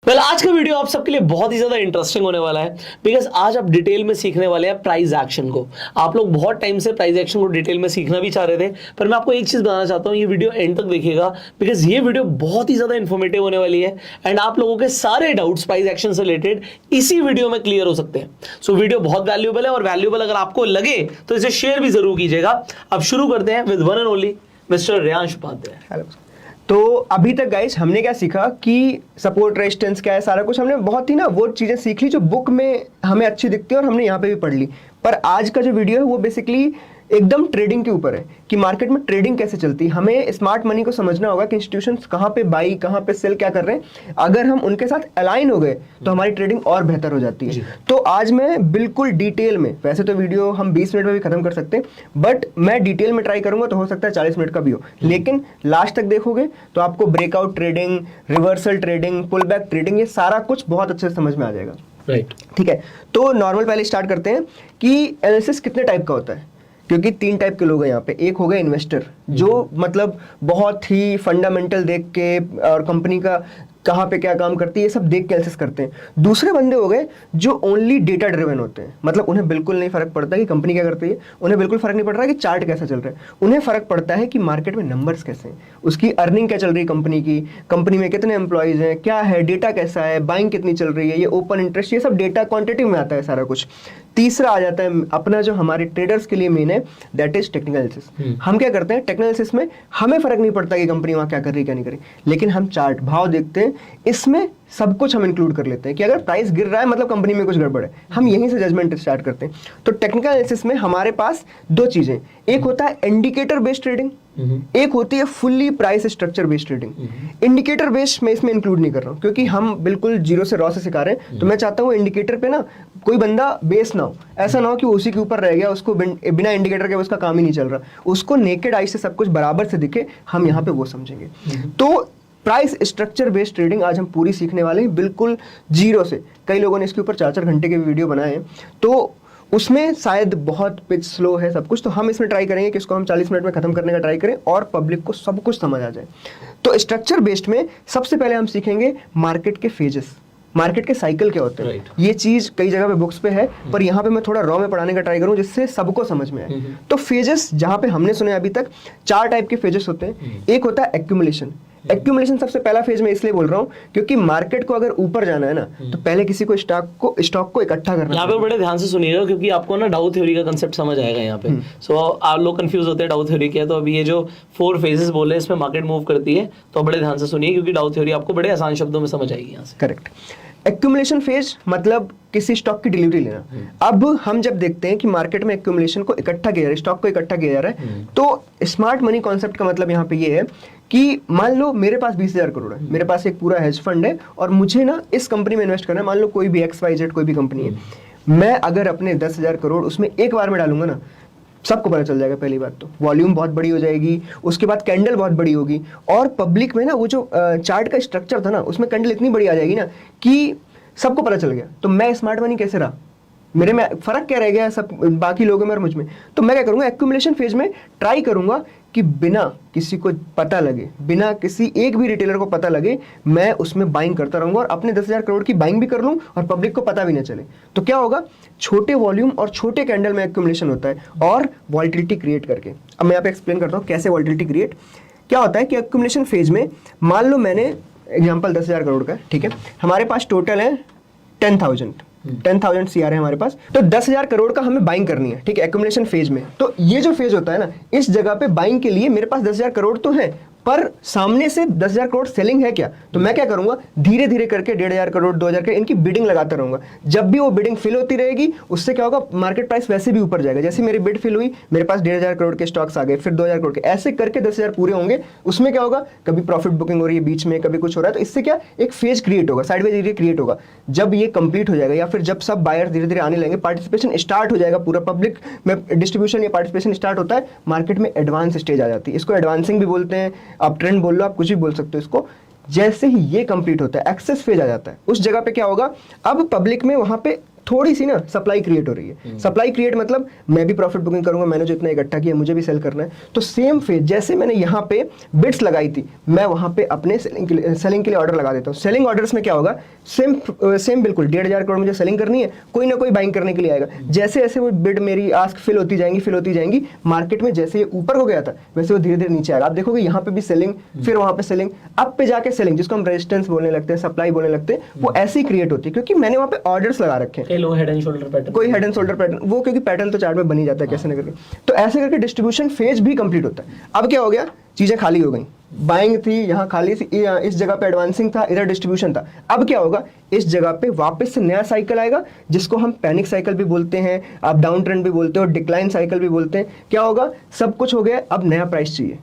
आज का वीडियो आप सबके लिए बहुत ही ज्यादा इंटरेस्टिंग होने वाला है बिकॉज आज आप डिटेल में सीखने वाले हैं प्राइस एक्शन को। आप लोग बहुत टाइम से प्राइस एक्शन को डिटेल में सीखना भी चाह रहे थे, पर मैं आपको एक चीज बताना चाहता हूं, ये वीडियो एंड तक देखिएगा बिकॉज ये वीडियो बहुत ही ज्यादा इंफॉर्मेटिव होने वाली है एंड आप लोगों के सारे डाउट्स प्राइस एक्शन से रिलेटेड इसी वीडियो में क्लियर हो सकते हैं। सो वीडियो बहुत वैल्यूएबल है और वैल्यूएबल अगर आपको लगे तो इसे शेयर भी जरूर कीजिएगा। अब शुरू करते हैं with one and only mister Reyansh Upadhyay. Hello. तो अभी तक गाइस हमने क्या सीखा कि सपोर्ट रेजिस्टेंस क्या है, सारा कुछ हमने बहुत ही ना वो चीज़ें सीख ली जो बुक में हमें अच्छी दिखती है और हमने यहाँ पे भी पढ़ ली। पर आज का जो वीडियो है वो बेसिकली एकदम ट्रेडिंग के ऊपर है कि मार्केट में ट्रेडिंग कैसे चलती है। हमें स्मार्ट मनी को समझना होगा कि इंस्टीट्यूशंस कहाँ पे बाई कहाँ पे सेल क्या कर रहे हैं। अगर हम उनके साथ अलाइन हो गए तो हमारी ट्रेडिंग और बेहतर हो जाती है। तो आज मैं बिल्कुल डिटेल में, वैसे तो वीडियो हम 20 मिनट में भी खत्म कर सकते हैं, बट मैं डिटेल में ट्राई करूंगा तो हो सकता है 40 मिनट का भी हो, लेकिन लास्ट तक देखोगे तो आपको breakout trading, reversal trading, pull back trading, ये सारा कुछ बहुत अच्छे से समझ में आ जाएगा। राइट, ठीक है। तो नॉर्मल पहले स्टार्ट करते हैं कि एनालिसिस कितने टाइप का होता है, क्योंकि 3 टाइप के लोग हैं यहाँ पे। एक हो गए इन्वेस्टर, जो मतलब बहुत ही फंडामेंटल देख के और कंपनी का कहाँ पे क्या काम करती है ये सब देख के एनालिसिस करते हैं। दूसरे बंदे हो गए जो ओनली डेटा ड्रिवन होते हैं, मतलब उन्हें बिल्कुल नहीं फर्क पड़ता कि कंपनी क्या करती है, उन्हें बिल्कुल फर्क नहीं पड़ रहा कि चार्ट कैसा चल रहा है, उन्हें फर्क पड़ता है कि मार्केट में नंबर्स कैसे हैं, उसकी अर्निंग क्या चल रही है कंपनी की, कंपनी में कितने एम्प्लॉयज हैं, क्या है, डेटा कैसा है, बाइंग कितनी चल रही है, ये ओपन इंटरेस्ट, ये सब डेटा क्वांटिटेटिव में आता है सारा कुछ। तीसरा आ जाता है अपना जो हमारे ट्रेडर्स के लिए मेन है, दैट इज टेक्निकल एनालिसिस। हम क्या करते हैं टेक्निकल एनालिसिस में, हमें फर्क नहीं पड़ता कि कंपनी वहाँ क्या कर रही है क्या नहीं कर रही, लेकिन हम चार्ट भाव देखते हैं, इसमें सब कुछ हम इंक्लूड कर लेते हैं कि अगर प्राइस गिर रहा है मतलब कंपनी में कुछ गड़बड़ है, हम यहीं से जजमेंट स्टार्ट करते हैं। तो टेक्निकल एनालिसिस में हमारे पास 2 चीजें, एक होता है इंडिकेटर बेस्ड ट्रेडिंग, एक होती है fully price structure based trading. Indicator based मैं इसमें इंक्लूड नहीं कर रहा हूँ क्योंकि हम बिल्कुल जीरो से रॉ से सिखा रहे हैं, तो मैं चाहता हूँ इंडिकेटर पे ना कोई बंदा बेस ना हो, ऐसा ना हो कि उसी के ऊपर रह गया, उसको बिना इंडिकेटर के उसका काम ही नहीं चल रहा, उसको नेकेड आई से सब कुछ बराबर से दिखे, हम यहाँ पे वो समझेंगे। तो प्राइस स्ट्रक्चर बेस्ड ट्रेडिंग आज हम पूरी सीखने वाले हैं, बिल्कुल जीरो से। कई लोगों ने इसके ऊपर 4-4 घंटे के वीडियो बनाए हैं, तो उसमें शायद बहुत पिच स्लो है सब कुछ, तो हम इसमें ट्राई करेंगे कि इसको हम 40 मिनट में खत्म करने का ट्राई करें और पब्लिक को सब कुछ समझ आ जाए। तो स्ट्रक्चर बेस्ड में सबसे पहले हम सीखेंगे मार्केट के फेजेस, मार्केट के साइकिल क्या होते हैं। ये चीज कई जगह पे बुक्स पे है, पर यहाँ पे मैं थोड़ा रॉ में पढ़ाने का ट्राई करूँ जिससे सबको समझ में आए। तो फेजेस जहाँ पे हमने सुने अभी तक 4 टाइप के फेजेस होते हैं। एक होता है एक्यूमुलेशन। एक्यूमुलेशन सबसे पहला फेज मैं इसलिए बोल रहा हूँ क्योंकि मार्केट को अगर ऊपर जाना है ना, तो पहले किसी को स्टॉक को इकट्ठा करना। यहाँ पे बड़े ध्यान से सुनिएगा क्योंकि आपको ना डाउ थ्योरी का कंसेप्ट समझ आएगा यहाँ पे। सो आप लोग कंफ्यूज होते हैं डाउ थ्योरी क्या है, तो अभी ये जो 4 फेजेस बोले हैं इसमें मार्केट मूव करती है, तो बड़े ध्यान से सुनिए क्योंकि डाउ थ्योरी आपको बड़े आसान शब्दों में समझ आएगी यहाँ से। करेक्ट। एक्यूमुलेशन फेज मतलब किसी स्टॉक की डिलीवरी लेना। अब हम जब देखते हैं कि मार्केट में एक्यूमुलेशन को इकट्ठा किया जा रहा है, स्टॉक को इकट्ठा किया जा रहा है, तो स्मार्ट मनी कॉन्सेप्ट का मतलब यहाँ पे ये है कि मान लो मेरे पास 20,000 करोड़ है, मेरे पास एक पूरा हेज फंड है और मुझे ना इस कंपनी में इन्वेस्ट करना है। मान लो कोई भी XYZ कोई भी कंपनी है, मैं अगर अपने 10,000 करोड़ उसमें एक बार में डालूंगा ना, सबको पता चल जाएगा। पहली बात तो वॉल्यूम बहुत बड़ी हो जाएगी, उसके बाद कैंडल बहुत बड़ी होगी, और पब्लिक में ना वो जो चार्ट का स्ट्रक्चर था ना, उसमें कैंडल इतनी बड़ी आ जाएगी ना कि सबको पता चल गया। तो मैं स्मार्ट मनी कैसे रहा, मेरे में फर्क क्या रह गया सब बाकी लोगों में और मुझ में। तो मैं क्या करूंगा, एक्यूमुलेशन फेज में ट्राई करूंगा कि बिना किसी को पता लगे, बिना किसी एक भी रिटेलर को पता लगे, मैं उसमें बाइंग करता रहूंगा और अपने 10,000 करोड़ की बाइंग भी कर लूं और पब्लिक को पता भी ना चले। तो क्या होगा, छोटे वॉल्यूम और छोटे कैंडल में एक्यूमुलेशन होता है और वॉल्टिलिटी क्रिएट करके। अब मैं यहाँ पे एक्सप्लेन करता हूँ कैसे वॉल्टिलिटी क्रिएट। क्या होता है कि एक्यूमुलेशन फेज में मान लो मैंने एग्जाम्पल 10,000 करोड़ का, ठीक है, हमारे पास टोटल है 10,000 CR है हमारे पास, तो 10,000 करोड़ का हमें बाइंग करनी है, ठीक है, एक्यूमुलेशन फेज में। तो ये जो फेज होता है ना, इस जगह पे बाइंग के लिए मेरे पास 10,000 करोड़ तो है, पर सामने से 10,000 करोड़ सेलिंग है क्या, तो मैं क्या करूंगा, धीरे धीरे करके 1,500 करोड़ 2,000 करोड़ इनकी बिडिंग लगाता रहूंगा। जब भी वो बिडिंग फिल होती रहेगी, उससे क्या होगा, मार्केट प्राइस वैसे भी ऊपर जाएगा। जैसे मेरी बिड फिल हुई, मेरे पास 1,500 करोड़ के स्टॉक्स आ गए, फिर 2,000 करोड़ के, ऐसे करके 10,000 पूरे होंगे। उसमें क्या होगा, कभी प्रॉफिट बुकिंग हो रही है बीच में, कभी कुछ हो रहा है, तो इससे क्या एक फेज क्रिएट होगा, साइडवेज एरिया क्रिएट होगा। जब ये कंप्लीट हो जाएगा या फिर जब सब बायर धीरे धीरे आने लगेंगे, पार्टिसिपेशन स्टार्ट हो जाएगा, पूरा पब्लिक में डिस्ट्रीब्यूशन या पार्टिसिपेशन स्टार्ट होता है, मार्केट में एडवांस स्टेज आ जाती है। इसको एडवांसिंग भी बोलते हैं, आप ट्रेंड बोल लो, आप कुछ भी बोल सकते हो इसको। जैसे ही ये कंप्लीट होता है, एक्सेस फेज आ जाता है, उस जगह पे क्या होगा, अब पब्लिक में वहां पे थोड़ी सी ना सप्लाई क्रिएट हो रही है। सप्लाई क्रिएट मतलब मैं भी प्रॉफिट बुकिंग करूंगा, मैंने जो इतना इकट्ठा किया मुझे भी सेल करना है। तो सेम फेज जैसे मैंने यहाँ पे बिड्स लगाई थी, मैं वहाँ पे अपने सेलिंग के लिए ऑर्डर लगा देता हूँ। सेलिंग ऑर्डर्स में क्या होगा, सेम बिल्कुल 1,500 करोड़ मुझे सेलिंग करनी है, कोई ना कोई बाइंग करने के लिए आएगा। जैसे जैसे वो बिड मेरी आस्क फिल होती जाएंगी, मार्केट में जैसे ये ऊपर हो गया था वैसे वो धीरे धीरे नीचे आएगा। आप देखोगे यहाँ पे भी सेलिंग, फिर वहाँ पे सेलिंग, अब पे जाके सेलिंग, जिसको हम रेजिस्टेंस बोलने लगते हैं, सप्लाई बोलने लगते हैं, वो ऐसे ही क्रिएट होती है क्योंकि मैंने वहाँ पे ऑर्डर्स लगा रखे हैं। कोई हेड एंड शोल्डर पैटर्न, वो क्योंकि पैटर्न तो चार्ट में बन ही जाता है कैसे न करके। तो ऐसे करके डिस्ट्रीब्यूशन फेज भी कंप्लीट होता है। अब क्या हो गया, चीजें खाली हो गई, बाइंग थी यहाँ खाली थी, इस जगह पे एडवांसिंग था, इधर डिस्ट्रीब्यूशन था। अब क्या होगा, इस जगह पे वापस से नया साइकिल आएगा जिसको हम पैनिक साइकिल भी बोलते हैं, आप डाउन ट्रेंड भी बोलते हो, डिक्लाइन साइकिल भी बोलते हैं। क्या होगा, सब कुछ हो गया, अब नया प्राइस चाहिए।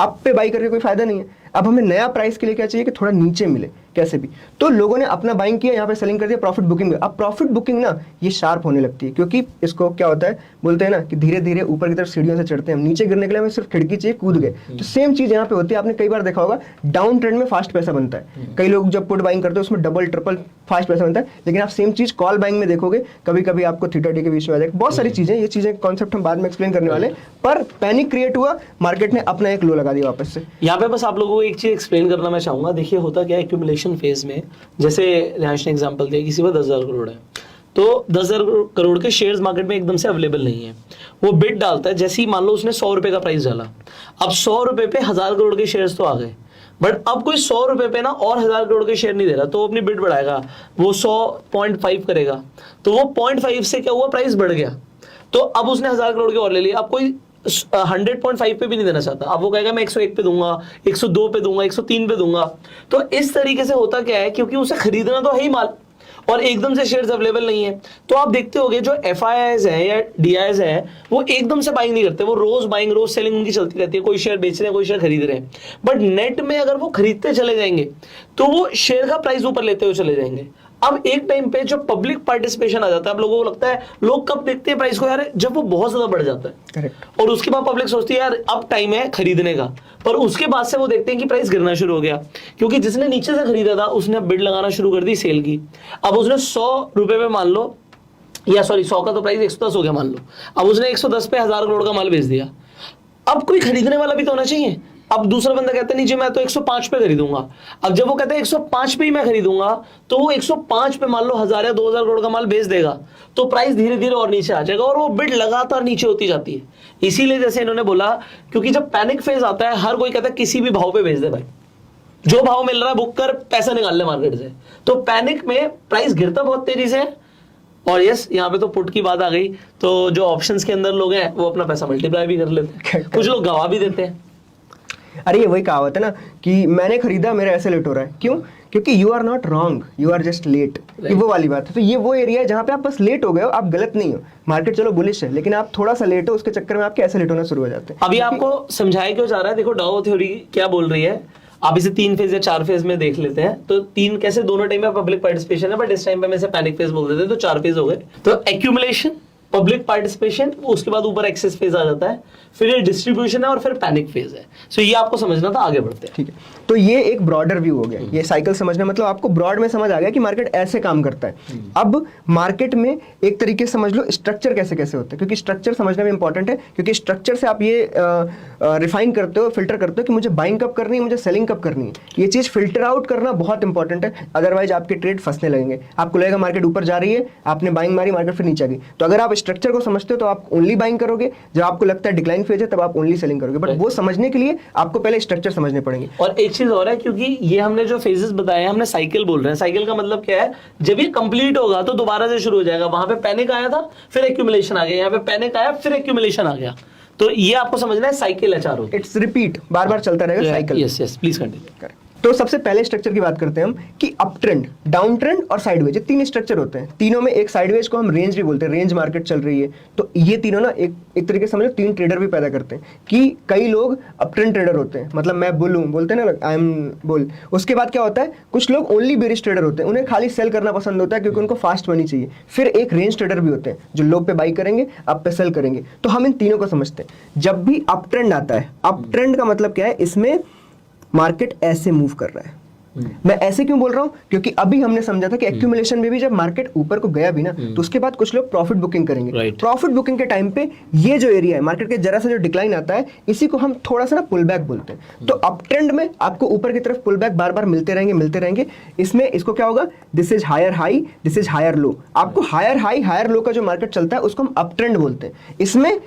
अप पे बाई करके कोई फायदा नहीं है, अब हमें नया प्राइस के लिए क्या चाहिए कि थोड़ा नीचे मिले कैसे भी। तो लोगों ने अपना बाइंग किया, यहाँ पे सेलिंग कर दिया, प्रॉफिट बुकिंग। अब प्रॉफिट बुकिंग ना ये शार्प होने लगती है क्योंकि इसको क्या होता है, बोलते हैं ना कि धीरे धीरे ऊपर की तरफ सीढ़ियों से चढ़ते हैं, नीचे गिरने के लिए हमें सिर्फ खिड़की चाहिए, कूद गए। तो सेम चीज यहाँ पे होती है। आपने कई बार देखा होगा डाउन ट्रेंड में फास्ट पैसा बनता है, कई लोग जब पुट बाइंग करते हैं उसमें डबल ट्रिपल फास्ट पैसा बनता है। लेकिन आप सेम चीज कॉल बाइंग में देखोगे, कभी कभी आपको थीटा डी के बीच में आ जाएगा। बहुत सारी चीजें, ये चीजें कॉन्सेप्ट हम बाद में एक्सप्लेन करने वाले, पर पैनिक क्रिएट हुआ, मार्केट ने अपना एक लो लगा दिया वापस से। यहाँ पे बस आप लोगों को एक चीज एक्सप्लेन करना मैं चाहूंगा। देखिए होता क्या है एक्यूमुलेशन फेज में, जैसे रिहांश ने एग्जांपल दिया, किसी पर 10,000 करोड़ है तो 10,000 करोड़ के शेयर्स मार्केट में एकदम से अवेलेबल नहीं है। वो बिड डालता है, जैसे ही मान लो उसने 100 रुपए का प्राइस डाला, अब 100 रुपए पे 1,000 करोड़ के शेयर्स तो आ गए, बट अब कोई 100 रुपए पे ना और 1,000 करोड़ के शेयर नहीं दे रहा, तो वो अपनी बिड बढ़ाएगा, वो 100.5 करेगा, तो वो 0.5 से क्या हुआ, प्राइस बढ़ गया। तो अब उसने 1,000 करोड़ के और ले लिए, अब कोई 100.5 पे भी नहीं देना चाहता, अब वो कहेगा मैं 101 पे दूंगा, 102 पे दूंगा, 103 पे दूंगा। तो इस तरीके से होता क्या है, क्योंकि उसे खरीदना तो है ही माल और एकदम से शेयर्स अवेलेबल नहीं है। तो आप देखते होंगे जो FIIs है या DIs है वो एकदम से बाइंग नहीं करते, वो रोज बाइंग रोज सेलिंग उनकी चलती रहती है, कोई शेयर बेच रहे हैं कोई शेयर खरीद रहे हैं। बट नेट में अगर वो खरीदते चले जाएंगे तो वो शेयर का प्राइस ऊपर लेते हुए चले जाएंगे। अब एक टाइम पे जो पब्लिक पार्टिसिपेशन आ जाता है, अब लोगों को लगता है, लोग कब देखते हैं प्राइस को यार, जब वो बहुत ज्यादा बढ़ जाता है। करेक्ट। और उसके बाद पब्लिक सोचती है यार अब टाइम है खरीदने का, पर उसके बाद से वो देखते हैं कि प्राइस गिरना शुरू हो गया, क्योंकि जिसने नीचे से खरीदा था उसने बिड लगाना शुरू कर दी सेल की। अब उसने 100 रुपए पे मान लो, या सॉरी 100 का तो प्राइस 110 हो गया मान लो, अब उसने 110 पे 1,000 करोड़ का माल बेच दिया। अब कोई खरीदने वाला भी तो होना चाहिए। अब दूसरा बंदा कहता है नीचे मैं तो 105 पे खरीदूंगा। अब जब वो कहता है 105 पे ही मैं खरीदूंगा, तो वो 105 पे मान लो 1,000 या 2,000 करोड़ का माल बेच देगा, तो प्राइस धीरे धीरे और नीचे आ जाएगा और वो बिड लगातार नीचे होती जाती है। इसीलिए जैसे इन्होंने बोला, क्योंकि जब पैनिक फेज आता है हर कोई कहता है किसी भी भाव पे बेच दे भाई, जो भाव मिल रहा है बुक कर, पैसा निकाल ले मार्केट से। तो पैनिक में प्राइस गिरता बहुत तेजी से है। और यस, यहाँ पे तो पुट की बात आ गई, तो जो ऑप्शंस के अंदर लोग हैं वो अपना पैसा मल्टीप्लाई भी कर लेते हैं, कुछ लोग गवा भी देते हैं। अरे ये वही कहावत है ना कि मैंने खरीदा मेरा ऐसे लेट हो रहा है, क्यों? क्योंकि you are not wrong, you are just late. वो वाली बात है। तो ये वो एरिया है जहाँ पे आप बस लेट हो गए हो, आप गलत नहीं हो। मार्केट चलो बुलिश है, लेकिन आप थोड़ा सा लेट हो, उसके चक्कर में आपके ऐसे लेट होना शुरू हो जाते हैं। अभी आपको समझाया क्यों जा रहा है, देखो डाउ थ्योरी क्या बोल रही है। आप इसे 3 फेज या 4 फेज में देख लेते हैं। तो 3 कैसे, दोनों टाइम में पब्लिक पार्टिसिपेशन है, बट इस टाइम पे मैं पैनिक फेज बोल देते हैं, तो 4 फेज हो गए। तो एक्यूमुलेशन, पब्लिक पार्टिसिपेशन, उसके बाद ऊपर एक्सेस फेज आ जाता है, फिर ये डिस्ट्रीब्यूशन है और फिर पैनिक फेज है। सो ये आपको समझना था, आगे बढ़ते हैं। ठीक है, तो ये एक ब्रॉडर व्यू हो गया। ये साइकिल समझना मतलब आपको ब्रॉड में समझ आ गया कि मार्केट ऐसे काम करता है। अब मार्केट में एक तरीके से समझ लो स्ट्रक्चर कैसे कैसे होता है, क्योंकि स्ट्रक्चर समझना भी इंपॉर्टेंट है, क्योंकि स्ट्रक्चर से आप ये रिफाइन करते हो, फिल्टर करते हो कि मुझे बाइंग कब करनी है, मुझे सेलिंग कब करनी है। ये चीज फिल्टर आउट करना बहुत इंपॉर्टेंट है, अदरवाइज आपके ट्रेड फंसने लगेंगे। आपको लगेगा मार्केट ऊपर जा रही है, आपने बाइंग मारी, मार्केट फिर नीचे आ गई। तो अगर आप स्ट्रक्चर को समझते हो तो आप ओनली बाइंग करोगे, जब आपको लगता है डिक्लाइन फेज है तब आप ओनली सेलिंग करोगे। बट वो समझने के लिए आपको पहले स्ट्रक्चर समझने पड़ेंगे। और एक चीज और है, क्योंकि ये हमने जो फेजेस बताए हैं, हमने साइकिल बोल रहे हैं। साइकिल का मतलब क्या है, जब ये कंप्लीट होगा तो दोबारा से शुरू हो जाएगा। वहां पे पैनिक आया था, फिर एक्यूमुलेशन आ गया, यहाँ पे पैनिक आया, फिर एक्यूमुलेशन आ गया। तो ये आपको समझना है, साइकिल है चारों। इट्स रिपीट, बार बार चलता रहेगा cycle. Yes yes, please continue. तो सबसे पहले स्ट्रक्चर की बात करते हैं हम कि अप ट्रेंड, डाउन ट्रेंड और साइडवेज, ये 3 स्ट्रक्चर होते हैं। तीनों में एक साइडवेज को हम रेंज भी बोलते हैं, रेंज मार्केट चल रही है। तो ये तीनों ना एक तरीके से समझो 3 ट्रेडर भी पैदा करते हैं कि कई लोग अप ट्रेंड ट्रेडर होते हैं, मतलब मैं बुल हूं, बोलते हैं ना, आई एम बुल। उसके बाद क्या होता है, कुछ लोग ओनली बेरिश ट्रेडर होते हैं, उन्हें खाली सेल करना पसंद होता है क्योंकि उनको फास्ट मनी चाहिए। फिर एक रेंज ट्रेडर भी होते हैं जो लो पे बाई करेंगे, अप पे सेल करेंगे। तो हम इन तीनों को समझते हैं। जब भी अप ट्रेंड आता है, अप ट्रेंड का मतलब क्या है, इसमें मार्केट ऐसे मूव कर रहा है, मैं ऐसे क्यों बोल रहा हूँ, क्योंकि अभी हमने समझा था कि एक्यूमुलेशन में भी जब मार्केट ऊपर को गया भी ना, तो उसके बाद कुछ लोग प्रॉफिट बुकिंग करेंगे। प्रॉफिट बुकिंग के टाइम पे ये जो एरिया है मार्केट के जरा सा जो डिक्लाइन आता है, इसी को हम थोड़ा सा ना पुल बैक बोलते हैं। तो अप ट्रेंड में आपको ऊपर की तरफ पुल बैक बार बार मिलते रहेंगे। इसमें इसको क्या होगा, this is higher high, this is higher low. आपको हायर हाई हायर लो का जो मार्केट चलता है उसको हम अप ट्रेंड बोलते हैं। इसमें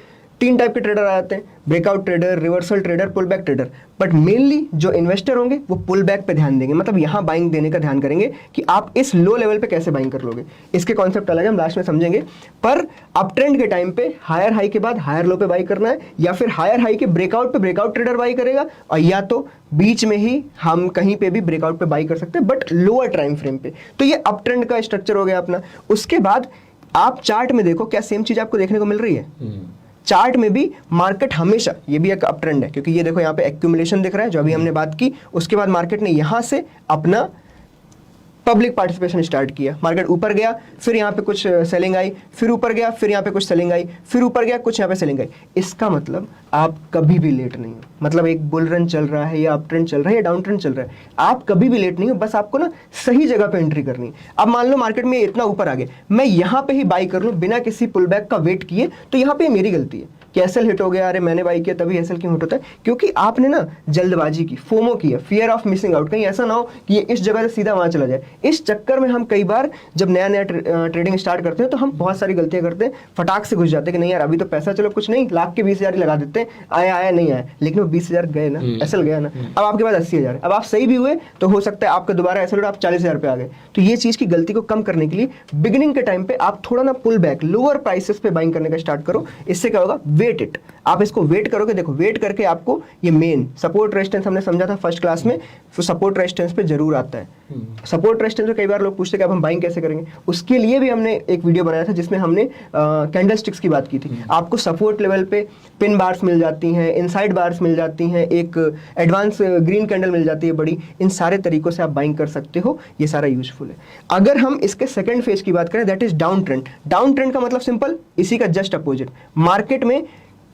3 टाइप के ट्रेडर आ जाते हैं, breakout trader, reversal trader, pull back trader. But mainly जो इन्वेस्टर होंगे वो पुल बैक पे ध्यान देंगे, मतलब यहाँ बाइंग देने का ध्यान करेंगे कि आप इस लो लेवल पे कैसे बाइंग कर लोगे। इसके कॉन्सेप्ट अलग है, हम लास्ट में समझेंगे। पर अप ट्रेंड के टाइम पे हायर हाई के बाद हायर लो पे बाई करना है, या फिर हायर हाई के ब्रेकआउट पे ब्रेकआउट ट्रेडर बाई करेगा, और या तो बीच में ही हम कहीं पे भी ब्रेकआउट पे बाई कर सकते हैं, बट लोअर टाइम फ्रेम पे। तो ये अप ट्रेंड का स्ट्रक्चर हो गया अपना। उसके बाद आप चार्ट में देखो, क्या सेम चीज आपको देखने को मिल रही है? चार्ट में भी मार्केट हमेशा, ये भी एक अप ट्रेंड है, क्योंकि ये देखो यहाँ पे एक्यूमुलेशन दिख रहा है जो अभी हमने बात की। उसके बाद मार्केट ने यहाँ से अपना पब्लिक पार्टिसिपेशन स्टार्ट किया, मार्केट ऊपर गया, फिर यहाँ पे कुछ सेलिंग आई, फिर ऊपर गया, फिर यहाँ पे कुछ सेलिंग आई, फिर ऊपर गया, कुछ यहाँ पे सेलिंग आई। इसका मतलब आप कभी भी लेट नहीं हो। मतलब एक बुल रन चल रहा है, या अप ट्रेंड चल रहा है, या डाउन ट्रेंड चल रहा है, आप कभी भी लेट नहीं हो। बस आपको ना सही जगह पे एंट्री करनी है। अब मान लो मार्केट में इतना ऊपर आ गया, मैं यहाँ पे ही बाई कर लूँ बिना किसी पुल बैक का वेट किए, तो यहाँ पे मेरी गलती है कि एसएल हिट हो गया, अरे मैंने बाई किया तभी एसएल क्यों हिट होता है? क्योंकि आपने ना जल्दबाजी की, फोमो किया, फियर ऑफ मिसिंग आउट। कहीं ऐसा ना हो कि ये इस जगह से सीधा वहां चला जाए। इस चक्कर में हम कई बार जब नया नया ट्रेडिंग स्टार्ट करते हैं तो हम बहुत सारी गलतियां करते हैं, फटाक से घुस जाते हैं कि नहीं यार अभी तो पैसा चलो कुछ नहीं, लाख के 20,000 ही लगा देते हैं, आया नहीं आया, लेकिन वो 20,000 गए ना, एसएल गया ना। अब आपके पास 80,000, अब आप सही भी हुए तो हो सकता है आपका दोबारा एसएल आप 40,000 पे आ गए। तो ये चीज की गलती को कम करने के लिए बिगिनिंग के टाइम पे आप थोड़ा ना पुल बैक, लोअर प्राइसेस पे बाइंग करने का स्टार्ट करो। इससे क्या होगा, वेट इट, आप इसको वेट करोगे। देखो वेट करके आपको ये मेन सपोर्ट रेजिस्टेंस हमने समझा था फर्स्ट क्लास में, तो सपोर्ट रेजिस्टेंस पे जरूर आता है। सपोर्ट रेजिस्टेंस पे कई बार लोग पूछते हैं कि अब हम बाइंग कैसे करेंगे, उसके लिए भी हमने एक वीडियो बनाया था जिसमें हमने कैंडल स्टिक्स की बात की थी। आपको सपोर्ट लेवल पे पिन बार्स मिल जाती हैं, इनसाइड बार्स मिल जाती हैं, एक एडवांस ग्रीन कैंडल मिल जाती है बड़ी। इन सारे तरीकों से आप बाइंग कर सकते हो, ये सारा यूजफुल है। अगर हम इसके सेकंड फेज की बात करें, that is down trend. Down trend का मतलब सिंपल, इसी का जस्ट अपोजिट। मार्केट में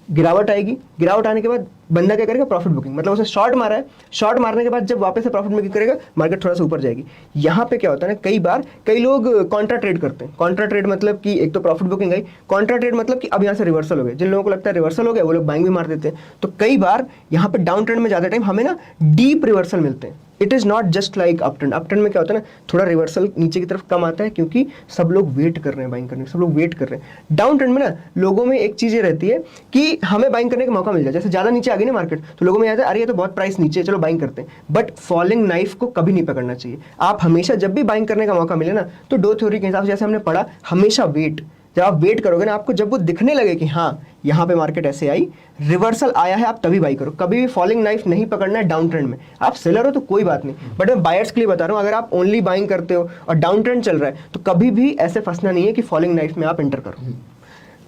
गिरावट आएगी, गिरावट आने के बाद बंदा क्या करेगा, प्रॉफिट बुकिंग। मतलब उसने शॉर्ट मारा है, शॉर्ट मारने के बाद जब वापस से प्रॉफिट बुकिंग करेगा, मार्केट थोड़ा सा ऊपर जाएगी। यहाँ पे क्या होता है ना, कई बार कई लोग कॉन्ट्रा ट्रेड करते हैं। कॉन्ट्रा ट्रेड मतलब कि एक तो प्रॉफिट बुकिंग आई, कॉन्ट्रा ट्रेड मतलब कि अब यहाँ से रिवर्सल हो गया। जिन लोगों को लगता है रिवर्सल हो गया वो लोग बाइंग भी मार देते हैं। तो कई बार यहाँ पे डाउन ट्रेंड में ज्यादा टाइम हमें ना डीप रिवर्सल मिलते हैं। It is not just like up trend. Up trend में क्या होता है ना, थोड़ा रिवर्सल नीचे की तरफ कम आता है, क्योंकि सब लोग वेट कर रहे हैं बाइंग करने के, सब लोग वेट कर रहे हैं। डाउन ट्रेंड में ना लोगों में एक चीज ये रहती है कि हमें बाइंग करने का मौका मिल जाए। जैसे ज्यादा नीचे आ गई ना मार्केट, तो लोगों में याद है अरे ये तो बहुत प्राइस नीचे है, चलो बाइंग करते हैं। बट फॉलिंग नाइफ को कभी नहीं पकड़ना चाहिए। आप हमेशा जब भी बाइंग करने का मौका मिले ना, तो डो थ्योरी के हिसाब से जैसे हमने पढ़ा, हमेशा वेट। जब आप वेट करोगे ना, आपको जब वो दिखने लगे कि हाँ यहाँ पे मार्केट ऐसे आई, रिवर्सल आया है, आप तभी बाई करो। कभी भी फॉलिंग नाइफ नहीं पकड़ना है डाउन ट्रेंड में। आप सेलर हो तो कोई बात नहीं, बट मैं बायर्स के लिए बता रहा हूँ, अगर आप ओनली बाइंग करते हो और डाउन ट्रेंड चल रहा है, तो कभी भी ऐसे फंसना नहीं है कि फॉलिंग नाइफ में आप एंटर करो।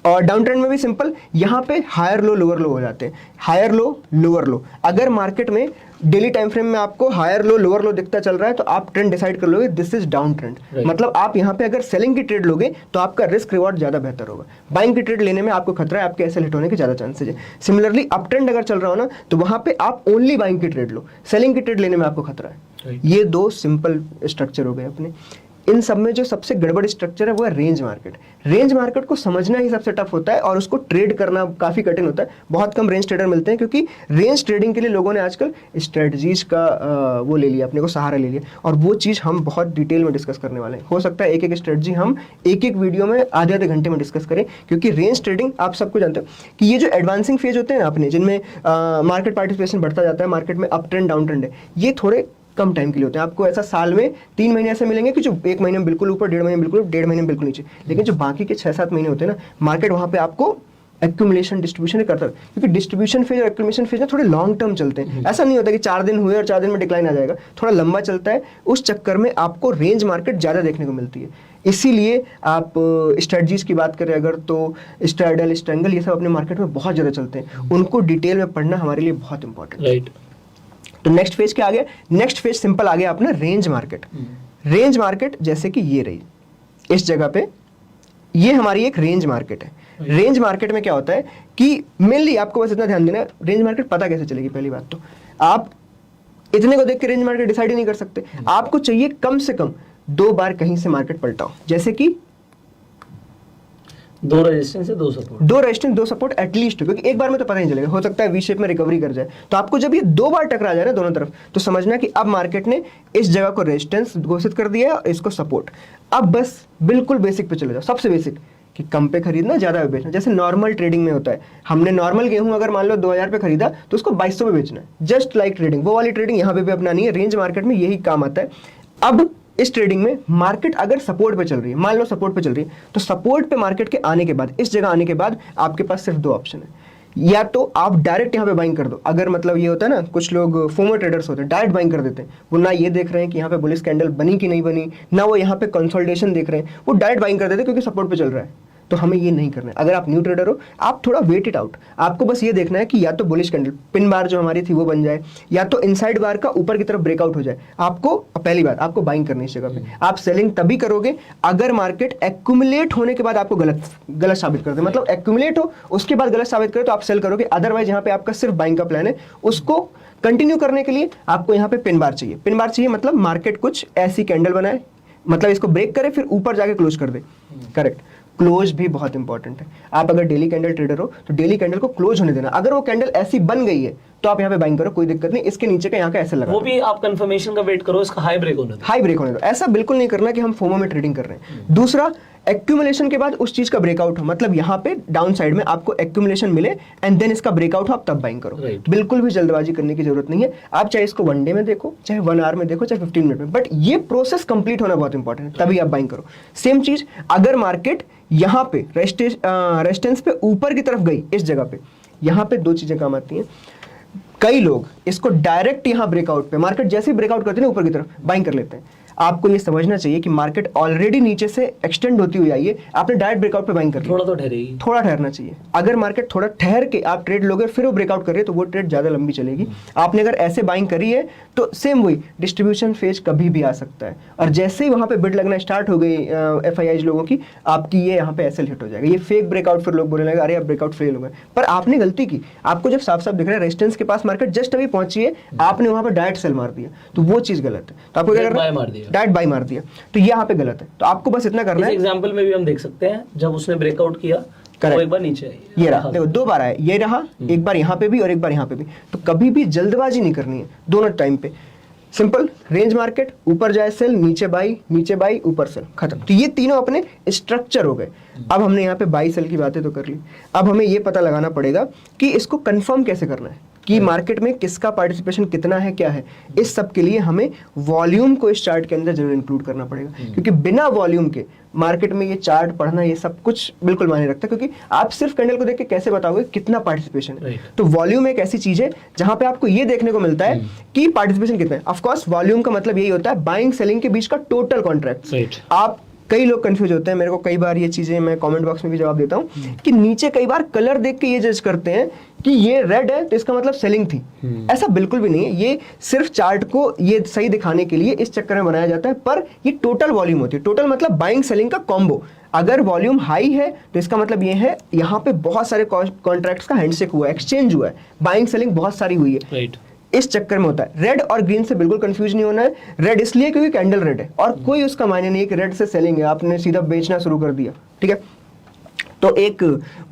और डाउन ट्रेंड में भी सिंपल, यहाँ पे हायर लो लोअर लो हो जाते हैं, हायर लो लोअर लो। अगर मार्केट में डेली टाइम फ्रेम में आपको हायर लो लोअर लो दिखता चल रहा है, तो आप ट्रेंड डिसाइड कर लोगे दिस इज डाउन ट्रेंड। मतलब आप यहाँ पे अगर सेलिंग की ट्रेड लोगे तो आपका रिस्क रिवॉर्ड ज्यादा बेहतर होगा। बाइंग की ट्रेड लेने में आपको खतरा है, आपके एसएल हिट होने के ज्यादा चांसेस है। सिमिलरली अप ट्रेंड अगर चल रहा हो ना, तो वहां पे आप ओनली बाइंग की ट्रेड लो, सेलिंग की ट्रेड लेने में आपको खतरा है। ये दो सिंपल स्ट्रक्चर हो गए अपने। इन सब में जो सबसे गड़बड़ स्ट्रक्चर है वो है रेंज मार्केट। रेंज मार्केट को समझना ही सबसे टफ होता है और उसको ट्रेड करना काफी कठिन होता है। बहुत कम रेंज ट्रेडर मिलते हैं, क्योंकि रेंज ट्रेडिंग के लिए लोगों ने आजकल स्ट्रेटजीज का वो ले लिया, अपने को सहारा ले लिया, और वो चीज़ हम बहुत डिटेल में डिस्कस करने वाले हैं। हो सकता है एक एक स्ट्रेटजी हम एक एक वीडियो में आधे आधे घंटे में डिस्कस करें, क्योंकि रेंज ट्रेडिंग आप सबको जानते हो कि ये जो एडवांसिंग फेज होते हैं ना अपने, जिनमें मार्केट पार्टिसिपेशन बढ़ता जाता है, मार्केट में अप ट्रेंड डाउन ट्रेंड है, ये थोड़े कम टाइम के लिए होते हैं। आपको ऐसा साल में 3 महीने ऐसे मिलेंगे कि जो 1 महीने में बिल्कुल ऊपर, 1.5 महीने बिल्कुल, 1.5 महीने बिल्कुल नीचे। लेकिन जो बाकी के 6-7 महीने होते हैं ना, मार्केट वहां पे आपको एक्यूमुलेशन डिस्ट्रीब्यूशन करता है, क्योंकि डिस्ट्रीब्यूशन फेज और एक्यूमुलेशन फेज ना थोड़े लॉन्ग टर्म चलते हैं। ऐसा नहीं होता कि 4 दिन हुए और 4 दिन में डिक्लाइन आ जाएगा, थोड़ा लंबा चलता है। उस चक्कर में आपको रेंज मार्केट ज्यादा देखने को मिलती है। इसीलिए आप स्ट्रेटजीज की बात करें अगर, तो स्ट्रैडल, स्ट्रैंगल, ये सब अपने मार्केट में बहुत ज्यादा चलते हैं। उनको डिटेल में पढ़ना हमारे लिए बहुत इंपॉर्टेंट है। तो नेक्स्ट फेज क्या आ गया? नेक्स्ट फेज सिंपल आ गया अपना रेंज मार्केट। रेंज मार्केट जैसे कि ये रही, इस जगह पे ये हमारी एक रेंज मार्केट है। रेंज मार्केट में क्या होता है कि मेनली आपको बस इतना ध्यान देना, रेंज मार्केट पता कैसे चलेगी। पहली बात तो आप इतने को देख के रेंज मार्केट डिसाइड ही नहीं कर सकते। आपको चाहिए कम से कम 2 बार कहीं से मार्केट पलटाओ, जैसे कि 2 रेजिस्टेंस से 2 सपोर्ट, 2 रेजिस्टेंस 2 सपोर्ट एटलीस्ट, क्योंकि एक बार में तो पता नहीं चलेगा, हो सकता है वी शेप में रिकवरी कर जाए। तो आपको जब ये 2 बार टकरा जाए ना दोनों तरफ, तो समझना कि अब मार्केट ने इस जगह को रेजिस्टेंस घोषित कर दिया है और इसको सपोर्ट। अब बस बिल्कुल बेसिक पे चले जाओ, सबसे बेसिक कि कम पे खरीदना, ज्यादा पे बेचना। जैसे नॉर्मल ट्रेडिंग में होता है, हमने नॉर्मल गेहूं अगर मान लो 2000 पे खरीदा तो उसको 2200 पे बेचना है, जस्ट लाइक ट्रेडिंग। वो वाली ट्रेडिंग यहाँ पे भी अपनानी है, रेंज मार्केट में यही काम आता है। अब इस ट्रेडिंग में मार्केट अगर सपोर्ट पे चल रही है, मान लो सपोर्ट पे चल रही है, तो सपोर्ट पे मार्केट के आने के बाद, इस जगह आने के बाद आपके पास सिर्फ 2 ऑप्शन है। या तो आप डायरेक्ट यहाँ पे बाइंग कर दो, अगर मतलब ये होता है ना, कुछ लोग फोमो ट्रेडर्स होते हैं, डायरेक्ट बाइंग कर देते हैं। वो ना ये देख रहे हैं कि यहाँ पे बुलिश कैंडल बनी कि नहीं बनी, ना वो यहाँ पे कंसोलिडेशन देख रहे हैं, वो डायरेक्ट बाइंग कर देते हैं क्योंकि सपोर्ट पे चल रहा है। तो हमें ये नहीं करना है। अगर आप न्यू ट्रेडर हो, आप थोड़ा वेट इट आउट। आपको बस ये देखना है कि या तो बुलिश कैंडल पिन बार जो हमारी थी वो बन जाए, या तो इनसाइड बार का ऊपर की तरफ ब्रेकआउट हो जाए। आपको पहली बात, आपको बाइंग करनी है इस जगह पे। आप सेलिंग तभी करोगे अगर मार्केट एक्यूमुलेट होने के बाद आपको गलत साबित कर दे, मतलब एक्यूमुलेट हो उसके बाद गलत साबित करे तो आप सेल करोगे। अदरवाइज यहाँ पे आपका सिर्फ बाइंग का प्लान है, उसको कंटिन्यू करने के लिए आपको यहाँ पे पिन बार चाहिए। पिन बार चाहिए मतलब मार्केट कुछ ऐसी कैंडल बनाए, मतलब इसको ब्रेक करे फिर ऊपर जाके क्लोज कर दे। करेक्ट, क्लोज भी बहुत इंपॉर्टेंट है। आप अगर डेली कैंडल ट्रेडर हो तो डेली कैंडल को क्लोज होने देना। अगर वो कैंडल ऐसी बन गई है तो आप यहाँ पे बाइंग करो, कोई दिक्कत नहीं। इसके नीचे का यहाँ का ऐसे लगा, वो भी आप कंफर्मेशन का वेट करो, इसका हाई ब्रेक होने दो। हाई ब्रेक होने दो। ऐसा बिल्कुल नहीं करना कि हम फोमो में ट्रेडिंग कर रहे हैं। दूसरा, एक्यूमुलेशन के बाद उस चीज का ब्रेकआउट हो, मतलब यहाँ पे डाउन साइड में आपको एक्यूमुलेशन मिले एंड देन इसका ब्रेकआउट हो, आप तब बाइंग करो। बिल्कुल भी जल्दबाजी करने की जरूरत नहीं है। आप चाहे इसको 1 डे में देखो, चाहे 1 आवर में देखो, चाहे 15 मिनट में, बट ये प्रोसेस कंप्लीट होना बहुत इंपॉर्टेंट है, तभी आप बाइंग करो। सेम चीज अगर मार्केट यहाँ पे रेजिस्टेंस पे ऊपर की तरफ गई, इस जगह पे, यहाँ पे 2 चीजें काम आती हैं। कई लोग इसको डायरेक्ट यहाँ ब्रेकआउट पे, मार्केट जैसे ही ब्रेकआउट करते हैं ना ऊपर की तरफ, बाइंग कर लेते हैं। आपको ये समझना चाहिए कि मार्केट ऑलरेडी नीचे से एक्सटेंड होती हुई आई है, आपने डायरेक्ट ब्रेकआउट पे बाइंग कर लिया। थोड़ा तो ठहरेगी, थोड़ा ठहरना चाहिए। अगर मार्केट थोड़ा ठहर के आप ट्रेड लोगे फिर वो ब्रेकआउट कर रही है तो वो ट्रेड ज्यादा लंबी चलेगी। आपने अगर ऐसे बाइंग करी है तो सेम वही डिस्ट्रीब्यूशन फेज कभी भी आ सकता है, और जैसे ही वहां पे बिड लगना स्टार्ट हो गई FIIs लोगों की, आपकी ये यहाँ पे एसएल हिट हो जाएगा। ये फेक ब्रेकआउट, फिर लोग बोलने लगे अरे अब ब्रेकआउट फेल हो गए। पर आपने गलती की, आपको जब साफ साफ दिख रहा है रेजिस्टेंस के पास मार्केट जस्ट अभी पहुंची है, आपने वहां पर डायरेक्ट सेल मार दिया, तो वो चीज गलत है। तो आपको क्या करना है, डायरेक्ट बाय मार दिया, तो ये यहाँ पे गलत है। तो आपको बस इतना करना है। इस एग्जांपल में भी हम देख सकते हैं जब उसने ब्रेकआउट किया तो एक बार नीचे आई, ये रहा, देखो 2 बार आया, ये रहा, एक बार यहाँ पे भी और एक बार यहाँ पे भी। तो कभी भी जल्दबाजी नहीं करनी है दोनों टाइम पे। सिंपल, रेंज मार्केट, ऊपर जाए सेल, नीचे बाई, ऊपर सेल, खत्म। तो ये तीनों अपने स्ट्रक्चर हो गए। अब हमने यहाँ पे बाई सेल की बातें तो कर ली, अब हमें ये पता लगाना पड़ेगा कि इसको कंफर्म कैसे करना है, कि मार्केट में किसका पार्टिसिपेशन कितना है, क्या है। इस सब के लिए हमें वॉल्यूम को इस चार्ट के अंदर जरूर इंक्लूड करना पड़ेगा, क्योंकि बिना वॉल्यूम के मार्केट में ये चार्ट पढ़ना, ये सब कुछ बिल्कुल मायने रखता है। क्योंकि आप सिर्फ कैंडल को देख के कैसे बताओगे कितना पार्टिसिपेशन है। तो वॉल्यूम एक ऐसी चीज है जहां पे आपको ये देखने को मिलता है कि पार्टिसिपेशन कितना है। ऑफ कोर्स वॉल्यूम का मतलब यही होता है बाइंग सेलिंग के बीच का टोटल कॉन्ट्रैक्ट। आप कई लोग कंफ्यूज होते हैं, मेरे को कई बार ये चीजें मैं कमेंट बॉक्स में भी जवाब देता हूँ कि नीचे कई बार कलर देख के ये जज करते हैं कि ये रेड है तो इसका मतलब सेलिंग थी। ऐसा बिल्कुल भी नहीं है, ये सिर्फ चार्ट को ये सही दिखाने के लिए इस चक्कर में बनाया जाता है। पर ये टोटल वॉल्यूम होती है, टोटल मतलब बाइंग सेलिंग का कॉम्बो। अगर वॉल्यूम हाई है तो इसका मतलब ये है यहाँ पे बहुत सारे कॉन्ट्रैक्ट्स का हैंडशेक हुआ है, एक्सचेंज हुआ है, बाइंग सेलिंग बहुत सारी हुई है। इस चक्कर में होता है। रेड और ग्रीन से बिल्कुल कंफ्यूज नहीं होना है। रेड इसलिए क्योंकि कैंडल रेड है और कोई उसका मायने नहीं है कि रेड से सेलिंग है, आपने सीधा बेचना शुरू कर दिया, ठीक है। तो एक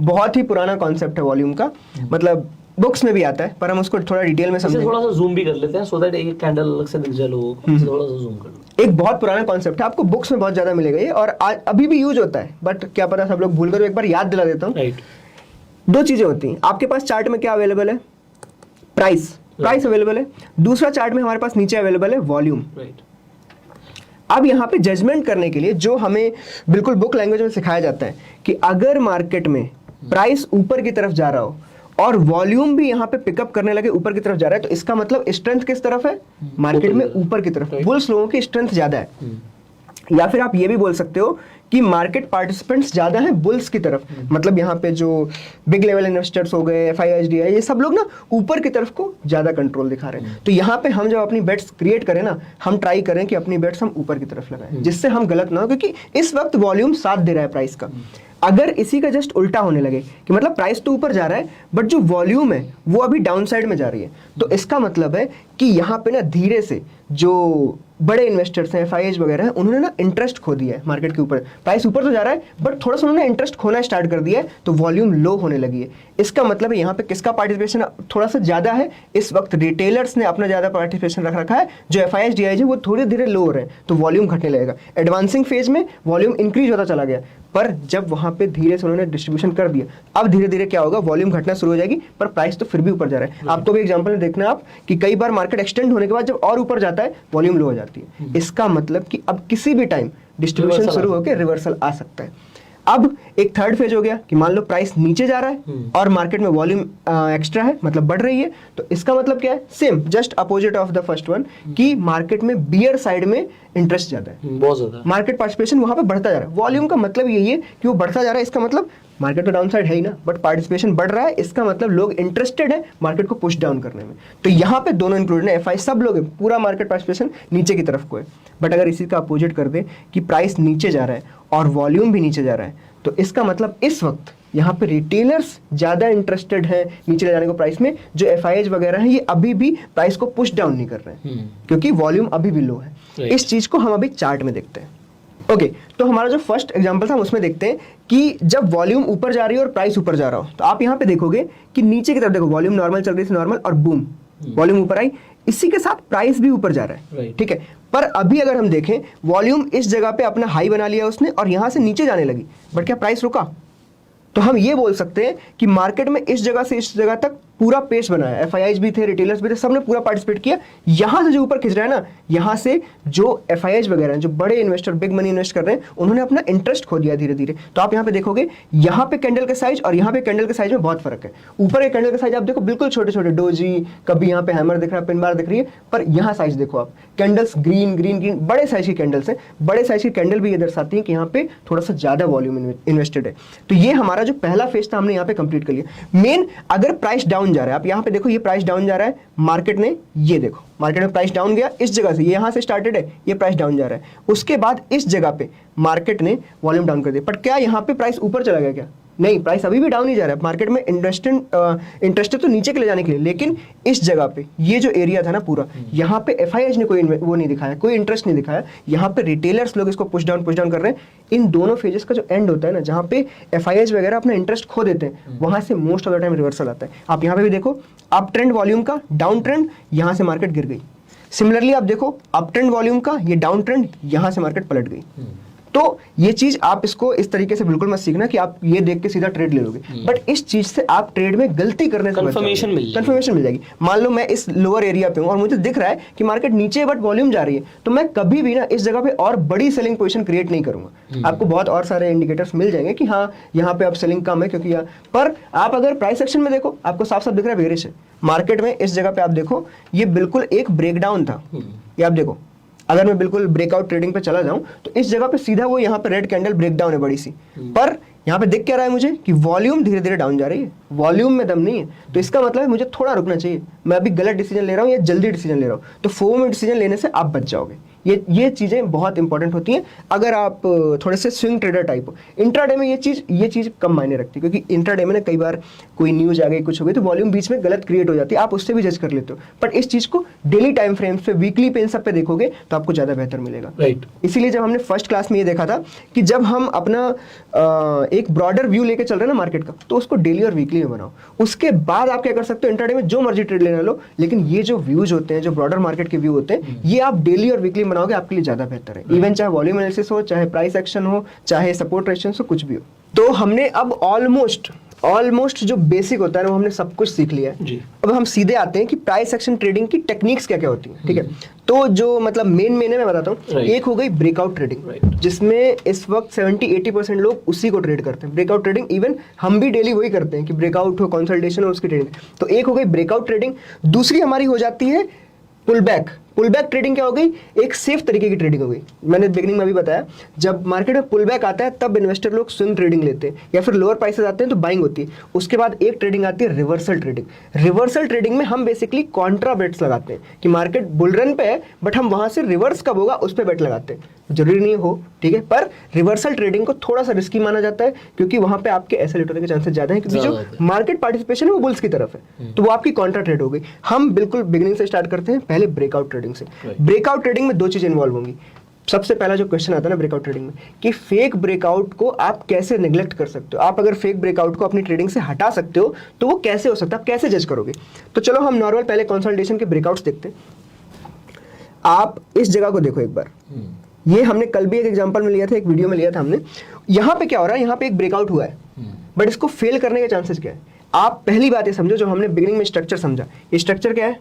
बहुत ही पुराना कॉन्सेप्ट है वॉल्यूम का, मतलब बुक्स में भी आता है, पर हम उसको थोड़ा डिटेल में समझेंगे। थोड़ा सा जूम भी कर लेते हैं सो दैट एक कैंडल अलग से दिख जाए लोगों को, थोड़ा सा जूम कर लो। एक बहुत पुराना कॉन्सेप्ट है, आपको बुक्स में बहुत ज्यादा मिलेगा ये, और अभी भी यूज होता है, बट क्या पता सब लोग भूल गए, तो एक बार याद दिला देता हूँ। 2 चीजें होती हैं आपके पास चार्ट में, क्या अवेलेबल है, प्राइस अवेलेबल है। दूसरा चार्ट में हमारे पास नीचे अवेलेबल है वॉल्यूम। अब यहाँ पे जजमेंट करने के लिए जो हमें बिल्कुल बुक लैंग्वेज में सिखाया जाता है कि अगर मार्केट में प्राइस ऊपर की तरफ जा रहा हो और वॉल्यूम भी यहाँ पे पिकअप करने लगे, ऊपर की तरफ जा रहा है, तो इसका मतलब स्ट्रेंथ किस तरफ है, मार्केट में ऊपर की तरफ। बुल्स लोगों की स्ट्रेंथ ज्यादा है। या फिर आप ये भी बोल सकते हो कि मार्केट पार्टिसिपेंट्स ज्यादा हैं बुल्स की तरफ, मतलब यहाँ पे जो बिग लेवल इन्वेस्टर्स हो गए, FIIs, ये सब लोग ना ऊपर की तरफ को ज्यादा कंट्रोल दिखा रहे हैं। तो यहाँ पे हम जब अपनी बेट्स क्रिएट करें ना, हम ट्राई करें कि अपनी बेट्स हम ऊपर की तरफ लगाएं, जिससे हम गलत ना हो, क्योंकि इस वक्त वॉल्यूम साथ दे रहा है प्राइस का। अगर इसी का जस्ट उल्टा होने लगे कि मतलब प्राइस तो ऊपर जा रहा है बट जो वॉल्यूम है वो अभी डाउन साइड में जा रही है, तो इसका मतलब है कि यहाँ पे ना धीरे से जो बड़े इन्वेस्टर्स हैं, एफआईएज वगैरह हैं, उन्होंने ना इंटरेस्ट खो दिया है मार्केट के ऊपर। प्राइस ऊपर तो जा रहा है बट थोड़ा सा उन्होंने इंटरेस्ट खोना स्टार्ट कर दिया है, तो वॉल्यूम लो होने लगी है। इसका मतलब है यहाँ पे किसका पार्टिसिपेशन थोड़ा सा ज्यादा है, इस वक्त रिटेलर्स ने अपना ज्यादा पार्टिसिपेशन रख रखा है, जो एफआईएज डीआईजी वो थोड़े धीरे लो हो रहे हैं, तो वॉल्यूम घटने लगेगा। एडवांसिंग फेज में वॉल्यूम इंक्रीज होता चला गया, पर जब वहां पे धीरे से उन्होंने डिस्ट्रीब्यूशन कर दिया, अब धीरे धीरे क्या होगा, वॉल्यूम घटना शुरू हो जाएगी, पर प्राइस तो फिर भी ऊपर जा रहा है। आपको भी एग्जांपल में देखना आप कि कई बार मार्केट एक्सटेंड होने के बाद जब और ऊपर जाता है वॉल्यूम लो हो जाती है। इसका मतलब कि अब किसी भी टाइम डिस्ट्रीब्यूशन शुरू होकर रिवर्सल आ सकता है। अब एक थर्ड फेज हो गया कि मान लो प्राइस नीचे जा रहा है और मार्केट में वॉल्यूम एक्स्ट्रा है, मतलब बढ़ रही है, तो इसका मतलब क्या है, same just opposite of the first one, कि मार्केट में बियर साइड में इंटरेस्ट ज्यादा है, बहुत ज्यादा मार्केट पार्टिसिपेशन वहां पे बढ़ता जा रहा है। वॉल्यूम का मतलब यही है कि वो बढ़ता जा रहा है, इसका मतलब मार्केट तो डाउन साइड है ही ना, बट पार्टिसिपेशन बढ़ रहा है, इसका मतलब लोग इंटरेस्टेड है मार्केट को पुश डाउन करने में। तो यहाँ पे दोनों इंक्लूडेड है, एफआई सब लोग है, पूरा मार्केट पार्टिसिपेशन नीचे की तरफ को है। बट अगर इसी का अपोजिट कर दे कि प्राइस नीचे जा रहा है और वॉल्यूम भी नीचे जा रहा है, तो इसका मतलब इस वक्त यहाँ पे रिटेलर्स ज्यादा इंटरेस्टेड है नीचे ले जाने को प्राइस में, जो एफआईएज वगैरह हैं ये अभी भी प्राइस को पुश डाउन नहीं कर रहे हैं, क्योंकि वॉल्यूम अभी भी लो है। इस चीज को हम अभी चार्ट में देखते हैं। ओके, तो हमारा जो फर्स्ट एग्जांपल था हम उसमें देखते हैं कि जब वॉल्यूम ऊपर जा रही है और प्राइस ऊपर जा रहा हो, तो आप यहाँ पे देखोगे कि नीचे की तरफ देखो, वॉल्यूम नॉर्मल चल रही थी, नॉर्मल, और बूम वॉल्यूम ऊपर आई, इसी के साथ प्राइस भी ऊपर जा रहा है, ठीक है। पर अभी अगर हम देखें, वॉल्यूम इस जगह पे अपना हाई बना लिया उसने और यहां से नीचे जाने लगी, बट क्या प्राइस रुका? तो हम ये बोल सकते हैं कि मार्केट में इस जगह से इस जगह तक पूरा पेस बनाया, एफआईआईज भी थे, रिटेलर्स भी थे, सबने पूरा पार्टिसिपेट किया। यहां से जो ऊपर खिंच रहा है ना, यहां से जो एफआईआईज वगैरह हैं, जो बड़े इन्वेस्टर बिग मनी इन्वेस्ट कर रहे हैं, उन्होंने अपना इंटरेस्ट खो दिया धीरे धीरे। तो आप यहां पे देखोगे, यहां पे कैंडल के साइज और यहां पे कैंडल के साइज में बहुत फर्क है। ऊपर के कैंडल का साइज आप देखो बिल्कुल छोटे छोटे डोजी, कभी यहां पे हैमर दिख रहा है, पिन बार दिख रही है, पर यहां साइज देखो आप, कैंडल्स ग्रीन ग्रीन ग्रीन, बड़े साइज की कैंडल्स हैं। बड़े साइज की कैंडल भी ये दर्शाती है कि यहाँ पे थोड़ा सा ज्यादा वॉल्यूम इन्वेस्टेड है। तो ये हमारा जो पहला फेज था हमने यहाँ पे कंप्लीट कर लिया। मेन अगर प्राइस डाउन जा रहा है, आप यहाँ पे देखो ये प्राइस डाउन जा रहा है, मार्केट ने, ये देखो मार्केट में प्राइस डाउन गया इस जगह से, ये यहां से स्टार्टेड है, ये प्राइस डाउन जा रहा है, उसके बाद इस जगह पे मार्केट ने वॉल्यूम डाउन कर दिया। बट क्या यहाँ पे प्राइस ऊपर चला गया क्या? नहीं, प्राइस अभी भी डाउन ही जा रहा है। मार्केट में इंटरेस्टेड तो नीचे के ले जाने के लिए, लेकिन इस जगह पे ये जो एरिया था ना पूरा, यहाँ पे एफआईएच ने कोई वो नहीं दिखाया, कोई इंटरेस्ट नहीं दिखाया। यहाँ पे रिटेलर्स लोग इसको पुश डाउन कर रहे हैं। इन दोनों फेजेस का जो एंड होता है ना, जहाँ पे एफआईएच वगैरह अपना इंटरेस्ट खो देते हैं, वहां से most of the time reversal आता है। आप यहाँ पे भी देखो, अप ट्रेंड वॉल्यूम का, डाउन ट्रेंड, यहाँ से मार्केट गिर गई। सिमिलरली आप देखो, अप ट्रेंड वॉल्यूम का, ये डाउन ट्रेंड, यहाँ से मार्केट पलट गई। तो ये चीज आप इसको इस तरीके से बिल्कुल मत सीखना कि आप ये देख के सीधा ट्रेड ले लोगे, बट इस चीज से आप ट्रेड में गलती करने से कंफर्मेशन मिल जाएगी। मान लो मैं इस लोअर एरिया पे हूं और मुझे दिख रहा है कि मार्केट नीचे बट वॉल्यूम जा रही है, तो मैं कभी भी ना इस जगह पे और बड़ी सेलिंग पोजीशन क्रिएट नहीं करूंगा। आपको बहुत और सारे इंडिकेटर्स मिल जाएंगे कि हाँ यहाँ पे अब सेलिंग कम है, क्योंकि पर आप अगर प्राइस सेक्शन में देखो, आपको साफ साफ दिख रहा है बेरिश है मार्केट में। इस जगह पे आप देखो, ये बिल्कुल एक ब्रेकडाउन था, ये आप देखो। अगर मैं बिल्कुल ब्रेकआउट ट्रेडिंग पे चला जाऊं तो इस जगह पे सीधा वो यहाँ पे रेड कैंडल ब्रेकडाउन है बड़ी सी, पर यहाँ पे दिख क्या रहा है मुझे कि वॉल्यूम धीरे धीरे डाउन जा रही है, वॉल्यूम में दम नहीं है। तो इसका मतलब है मुझे थोड़ा रुकना चाहिए, मैं अभी गलत डिसीजन ले रहा हूँ या जल्दी डिसीजन ले रहा हूँ, तो फोम में डिसीजन लेने से आप बच जाओगे। ये चीजें बहुत इंपॉर्टेंट होती हैं अगर आप थोड़े से स्विंग ट्रेडर टाइप हो। इंट्राडे में ये चीज कम मायने रखती है, क्योंकि इंट्राडे में ना कई बार कोई न्यूज आ गई, कुछ हो गई, तो वॉल्यूम बीच में गलत क्रिएट हो जाती है, आप उससे भी जज कर लेते हो। बट इस चीज को डेली टाइम फ्रेम्स पे, वीकली पे, इन सब पे देखोगे तो आपको ज्यादा बेहतर मिलेगा। राइट। इसीलिए जब हमने फर्स्ट क्लास में ये देखा था कि जब हम अपना एक ब्रॉडर व्यू लेके चल रहे हैं ना मार्केट का, तो उसको डेली और वीकली में बनाओ। उसके बाद आप क्या कर सकते हो, इंट्राडे में जो मर्जी ट्रेड लेना लो, लेकिन ये जो व्यूज होते हैं, जो ब्रॉडर मार्केट के व्यू होते हैं, ये आप डेली और वीकली बनाओगे, आपके लिए ज्यादा बेहतर है। इवन चाहे वॉल्यूम एनालिसिस हो, चाहे प्राइस एक्शन हो, चाहे सपोर्ट रेजिस्टेंस हो, कुछ भी हो। तो हमने अब ऑलमोस्ट जो बेसिक होता है ना, वो हमने सब कुछ सीख लिया है जी। अब हम सीधे आते हैं कि प्राइस एक्शन ट्रेडिंग की टेक्निक्स क्या क्या होती है, ठीक है। तो जो मतलब मेन है मैं बताता हूँ। एक हो गई ब्रेकआउट ट्रेडिंग, जिसमें इस वक्त 70-80% लोग उसी को ट्रेड करते हैं, ब्रेकआउट ट्रेडिंग। इवन हम भी डेली वही करते हैं कि ब्रेकआउट हो, कंसल्टेशन हो, उसकी ट्रेडिंग। तो एक हो गई ब्रेकआउट ट्रेडिंग। दूसरी हमारी हो जाती है pull back pull back trading क्या हो गई, एक सेफ तरीके की ट्रेडिंग हो गई। मैंने बिगिनिंग में भी बताया, जब मार्केट में पुल बैक आता है तब इन्वेस्टर लोग स्विंग ट्रेडिंग लेते हैं या फिर लोअर प्राइसेस आते हैं तो बाइंग होती है। उसके बाद एक ट्रेडिंग आती है रिवर्सल ट्रेडिंग। रिवर्सल ट्रेडिंग में हम बेसिकली कॉन्ट्रा बेट्स लगाते हैं कि मार्केट बुल रन पे है बट हम वहां से रिवर्स कब होगा उस पर बेट लगाते हैं। जरूरी नहीं हो, ठीक है, पर रिवर्सल ट्रेडिंग को थोड़ा सा रिस्की माना जाता है क्योंकि वहां पे आपके ऐसे लेट होने के चांसेस ज्यादा हैं क्योंकि जो मार्केट पार्टिसिपेशन है वो बुल्स की तरफ है, तो वो आपकी कॉन्ट्रा ट्रेड हो गई। हम बिल्कुल बिगिनिंग से स्टार्ट करते हैं, पहले ब्रेकआउट ट्रेडिंग से। ब्रेकआउट ट्रेडिंग में दो चीजें इन्वॉल्व होंगी। सबसे पहला जो क्वेश्चन आता है ना ब्रेकआउट ट्रेडिंग में कि फेक ब्रेकआउट को आप कैसे नेग्लेक्ट कर सकते हो। आप अगर फेक ब्रेकआउट को अपनी ट्रेडिंग से हटा सकते हो तो वो कैसे हो सकता है, आप कैसे जज करोगे। तो चलो हम नॉर्मल पहले कंसोलिडेशन के ब्रेकआउट्स देखते हैं। आप इस जगह को देखो एक बार, ये हमने कल भी एक एग्जांपल में लिया था, एक वीडियो में लिया था हमने। यहाँ पे क्या हो रहा है, यहाँ पे एक ब्रेकआउट हुआ है बट इसको फेल करने के चांसेस क्या है। आप पहली बात ये समझो, जो हमने बिगिनिंग में स्ट्रक्चर समझा, ये स्ट्रक्चर क्या है,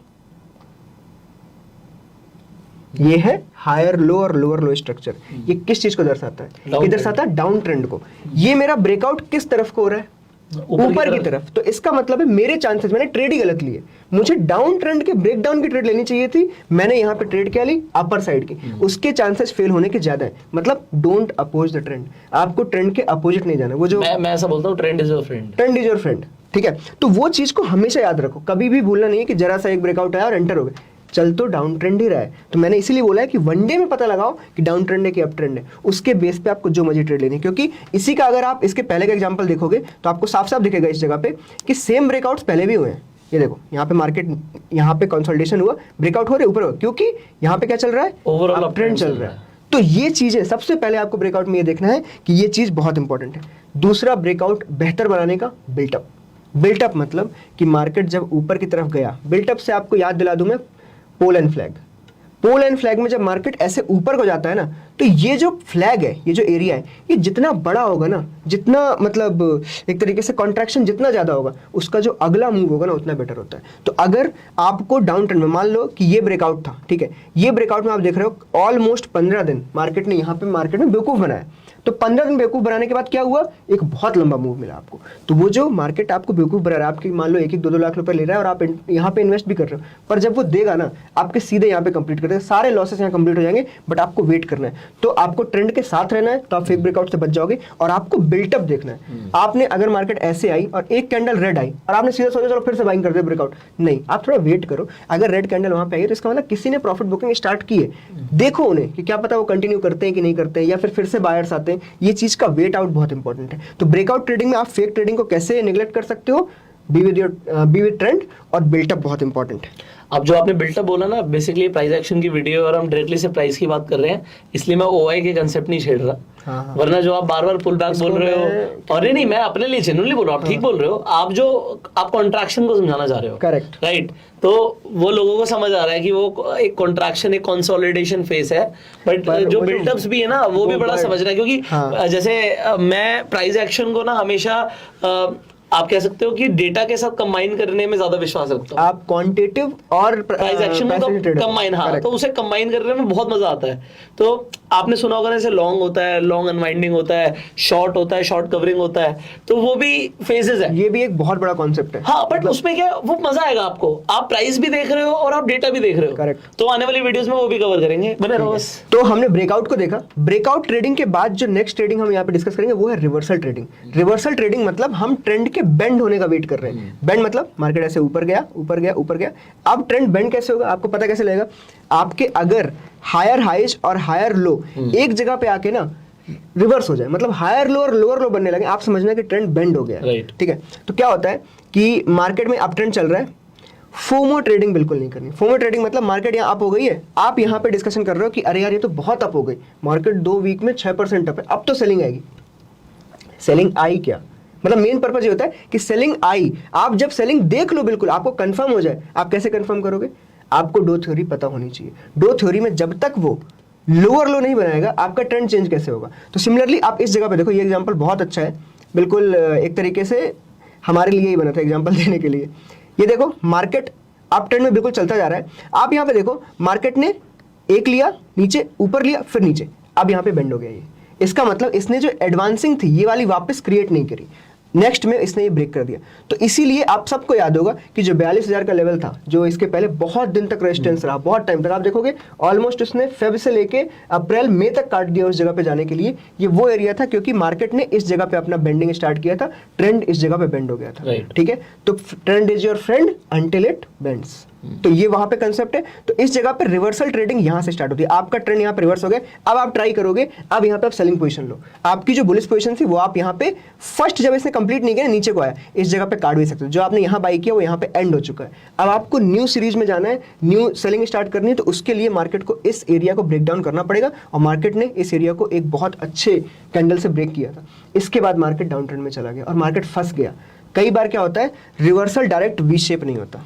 ये है हायर लो और लोअर लो स्ट्रक्चर। ये किस चीज को दर्शाता है, ये दर्शाता है डाउन ट्रेंड को। ये मेरा ब्रेकआउट किस तरफ को हो रहा है, ऊपर की तरफ। तो इसका मतलब है मेरे चांसेस, मैंने ट्रेड ही गलत लिए, मुझे डाउन ट्रेंड के ब्रेकडाउन की ट्रेड लेनी चाहिए थी, मैंने यहाँ पे ट्रेड क्या ली, अपर साइड की, उसके चांसेस फेल होने के ज्यादा है। मतलब डोंट अपोज द ट्रेंड, आपको ट्रेंड के अपोजिट नहीं जाना। वो जो मैं ऐसा बोलता हूँ, trend is your friend, trend is your friend, ठीक है। तो वो चीज को हमेशा याद रखो, कभी भी भूलना नहीं है कि जरा सा एक ब्रेकआउट आया और एंटर हो गए, चल तो डाउन ट्रेंड ही रहा है। तो मैंने इसीलिए बोला है कि वनडे में पता लगाओ कि डाउन ट्रेंड है कि अप ट्रेंड है, उसके बेस पे आपको जो मर्जी ट्रेड लेनी है। क्योंकि इसी का अगर आप इसके पहले का एग्जांपल देखोगे तो आपको साफ साफ दिखेगा इस जगह पे कि सेम ब्रेकआउट्स पहले भी हुए हैं। ये देखो यहाँ पे मार्केट, यहाँ पे कंसोलिडेशन हुआ, ब्रेकआउट हो रहे ऊपर, क्योंकि यहाँ पे क्या चल रहा है, ओवरऑल अप ट्रेंड चल रहा है। तो ये चीजें सबसे पहले आपको ब्रेकआउट में ये देखना है कि ये चीज बहुत इंपॉर्टेंट है। दूसरा, ब्रेकआउट बेहतर बनाने का बिल्टअप। बिल्टअप मतलब कि मार्केट जब ऊपर की तरफ गया, बिल्टअप से आपको याद दिला दूं मैं, pole and flag. Pole and flag में जब मार्केट ऐसे ऊपर को जाता है ना, तो ये जो फ्लैग है, ये जो एरिया है, ये जितना बड़ा होगा ना, जितना मतलब एक तरीके से कॉन्ट्रैक्शन जितना ज्यादा होगा, उसका जो अगला मूव होगा ना उतना बेटर होता है। तो अगर आपको डाउन ट्रेंड में, मान लो कि ये ब्रेकआउट था, ठीक है, ये ब्रेकआउट में आप देख रहे हो ऑलमोस्ट 15 दिन मार्केट ने यहाँ पे मार्केट में बेवकूफ बनाया। तो 15 दिन बेवकूफ बनाने के बाद क्या हुआ, एक बहुत लंबा मूव मिला आपको। तो वो जो मार्केट आपको बेवकूफ बना रहा है, आपकी मान लो 1-2 लाख रुपए ले रहा है और आप यहाँ पे इन्वेस्ट भी कर रहे हो, पर जब वो देगा ना, आपके सीधे यहाँ पे कंप्लीट कर देगा, सारे लॉसेस यहाँ कंप्लीट हो जाएंगे, बट आपको वेट करना है। तो आपको ट्रेंड के साथ रहना है, तो आप फेक ब्रेकआउट से बच जाओगे, और आपको बिल्टअप देखना है। आपने अगर मार्केट ऐसे आई और एक कैंडल रेड आई और आपने सीधा सोचा चलो फिर से बाइंग कर दे ब्रेकआउट, नहीं, आप थोड़ा वेट करो। अगर रेड कैंडल वहां पे आई तो इसका मतलब किसी ने प्रॉफिट बुकिंग स्टार्ट की है, देखो उन्हें कि क्या पता वो कंटिन्यू करते हैं कि नहीं करते हैं, या फिर से बायर्स आते हैं। ये चीज का वेट आउट बहुत इंपॉर्टेंट है। तो ब्रेकआउट ट्रेडिंग में आप फेक ट्रेडिंग को कैसे निगलेक्ट कर सकते हो, बी विद ट्रेंड, और बिल्टअप बहुत इंपॉर्टेंट है। अब जो आपने बिल्टअप बोला ना, बेसिकली प्राइस एक्शन की वीडियो और हम डायरेक्टली से प्राइस की बात कर रहे हैं, इसलिए मैं ओआई के कंसेप्ट नहीं छेड़ रहा। हाँ। वरना जो आप बार बार पुल बैक बोल रहे हो, और नहीं, मैं अपने लिए जेन्युइनली बोल रहा हूँ, आप ठीक बोल रहे हो, आप कॉन्ट्रैक्शन को समझाना चाह रहे हो, करेक्ट, राइट। तो वो लोगों को समझ आ रहा है कि वो एक कॉन्ट्रैक्शन, एक कंसोलिडेशन फेस है, बट जो बिल्टअप्स भी है ना, वो भी बड़ा समझना है। क्योंकि जैसे मैं प्राइस एक्शन को ना हमेशा आप कह सकते हो कि डेटा के साथ कंबाइन करने में ज्यादा विश्वास रखता हूं। आप क्वांटिटेटिव और प्राइस एक्शन को कंबाइन, हाँ, तो उसे कंबाइन करने में बहुत मजा आता है। तो आपने सुना होगा जैसे लॉन्ग होता है, लॉन्ग अनवाइंडिंग होता है, शॉर्ट होता है, शॉर्ट कवरिंग होता है, तो वो भी फेजेस है। ये भी एक बहुत बड़ा कॉन्सेप्ट है। हाँ, बट उसमें क्या, वो मजा आएगा आपको, आप प्राइस भी देख रहे हो और आप डेटा भी देख रहे हो, करेक्ट। तो आने वाली वीडियोस में वो भी कवर करेंगे, बने रहो बस। तो हमने ब्रेकआउट को देखा। ब्रेकआउट ट्रेडिंग के बाद जो नेक्स्ट ट्रेडिंग हम यहाँ पे डिस्कस करेंगे वो है रिवर्सल ट्रेडिंग। रिवर्सल ट्रेडिंग मतलब हम ट्रेंड के बेंड होने का वेट कर रहे हैं। बेंड मतलब मार्केट ऐसे ऊपर गया, ऊपर गया, ऊपर गया। अब ट्रेंड बेंड कैसे होगा, आपको पता कैसे लगेगा, आपके अगर हायर हाइज और हायर लो एक जगह पे आके ना रिवर्स हो जाए, मतलब हायर लो और लोअर लो बनने लगे, आप समझना कि ट्रेंड बेंड हो गया, ठीक है। तो क्या होता है कि मार्केट में अप ट्रेंड चल रहा है, फोमो ट्रेडिंग बिल्कुल नहीं करनी। फोमो ट्रेडिंग मतलब मार्केट यहाँ अप हो गई है, आप यहाँ पे डिस्कशन कर रहे हो कि अरे यार ये तो बहुत अप हो गई, मार्केट 2 वीक में 6% अप है, अब तो सेलिंग आएगी। सेलिंग आई क्या, मतलब मेन पर्पज ये होता है कि सेलिंग आई, आप जब सेलिंग देख लो, बिल्कुल आपको कंफर्म हो जाए, आप कैसे कंफर्म करोगे, आपको डो थ्योरी पता होनी चाहिए। डो थ्योरी में जब तक वो लोअर लो नहीं बनाएगा, आपका ट्रेंड चेंज कैसे होगा। तो सिमिलरली आप इस जगह पे देखो, ये एग्जांपल बहुत अच्छा है, बिल्कुल एक तरीके से हमारे लिए ही बना था एग्जांपल देने के लिए। ये देखो मार्केट अप ट्रेंड में बिल्कुल चलता जा रहा है, आप यहाँ पे देखो मार्केट ने एक लिया, नीचे, ऊपर लिया, फिर नीचे, अब यहाँ पे बेंड हो गया। ये इसका मतलब इसने जो एडवांसिंग थी ये वाली वापस क्रिएट नहीं करी। नेक्स्ट में इसने ये ब्रेक कर दिया। तो इसीलिए आप सबको याद होगा कि जो 42,000 का लेवल था, जो इसके पहले बहुत दिन तक रेजिस्टेंस रहा, बहुत टाइम तक, आप देखोगे ऑलमोस्ट उसने फेब से लेके अप्रैल मई तक काट दिया उस जगह पे जाने के लिए। ये वो एरिया था क्योंकि मार्केट ने इस जगह पे अपना बेंडिंग स्टार्ट किया था, ट्रेंड इस जगह पे बेंड हो गया था, ठीक है। तो trend is your friend until it bends, तो ये वहां पे कंसेप्ट है। तो इस जगह पे रिवर्सल ट्रेडिंग यहां से स्टार्ट होती है। आपका ट्रेंड यहां पे रिवर्स हो गया, अब आप ट्राई करोगे, अब यहां पे आप सेलिंग पोजीशन लो। आपकी जो बुलिश पोजीशन थी वो आप यहां पे फर्स्ट जब इसने कंप्लीट नहीं किया, नीचे को आया, इस जगह पे काट भी सकते हो। जो आपने यहां बाई किया वो यहां पे एंड हो चुका है। अब आपको न्यू सीरीज में जाना है, न्यू सेलिंग स्टार्ट करनी है, तो उसके लिए मार्केट को इस एरिया को ब्रेक डाउन करना पड़ेगा, और मार्केट ने इस एरिया को एक बहुत अच्छे कैंडल से ब्रेक किया था। इसके बाद मार्केट डाउन ट्रेंड में चला गया और मार्केट फंस गया। कई बार क्या होता है, रिवर्सल डायरेक्ट वी शेप नहीं होता।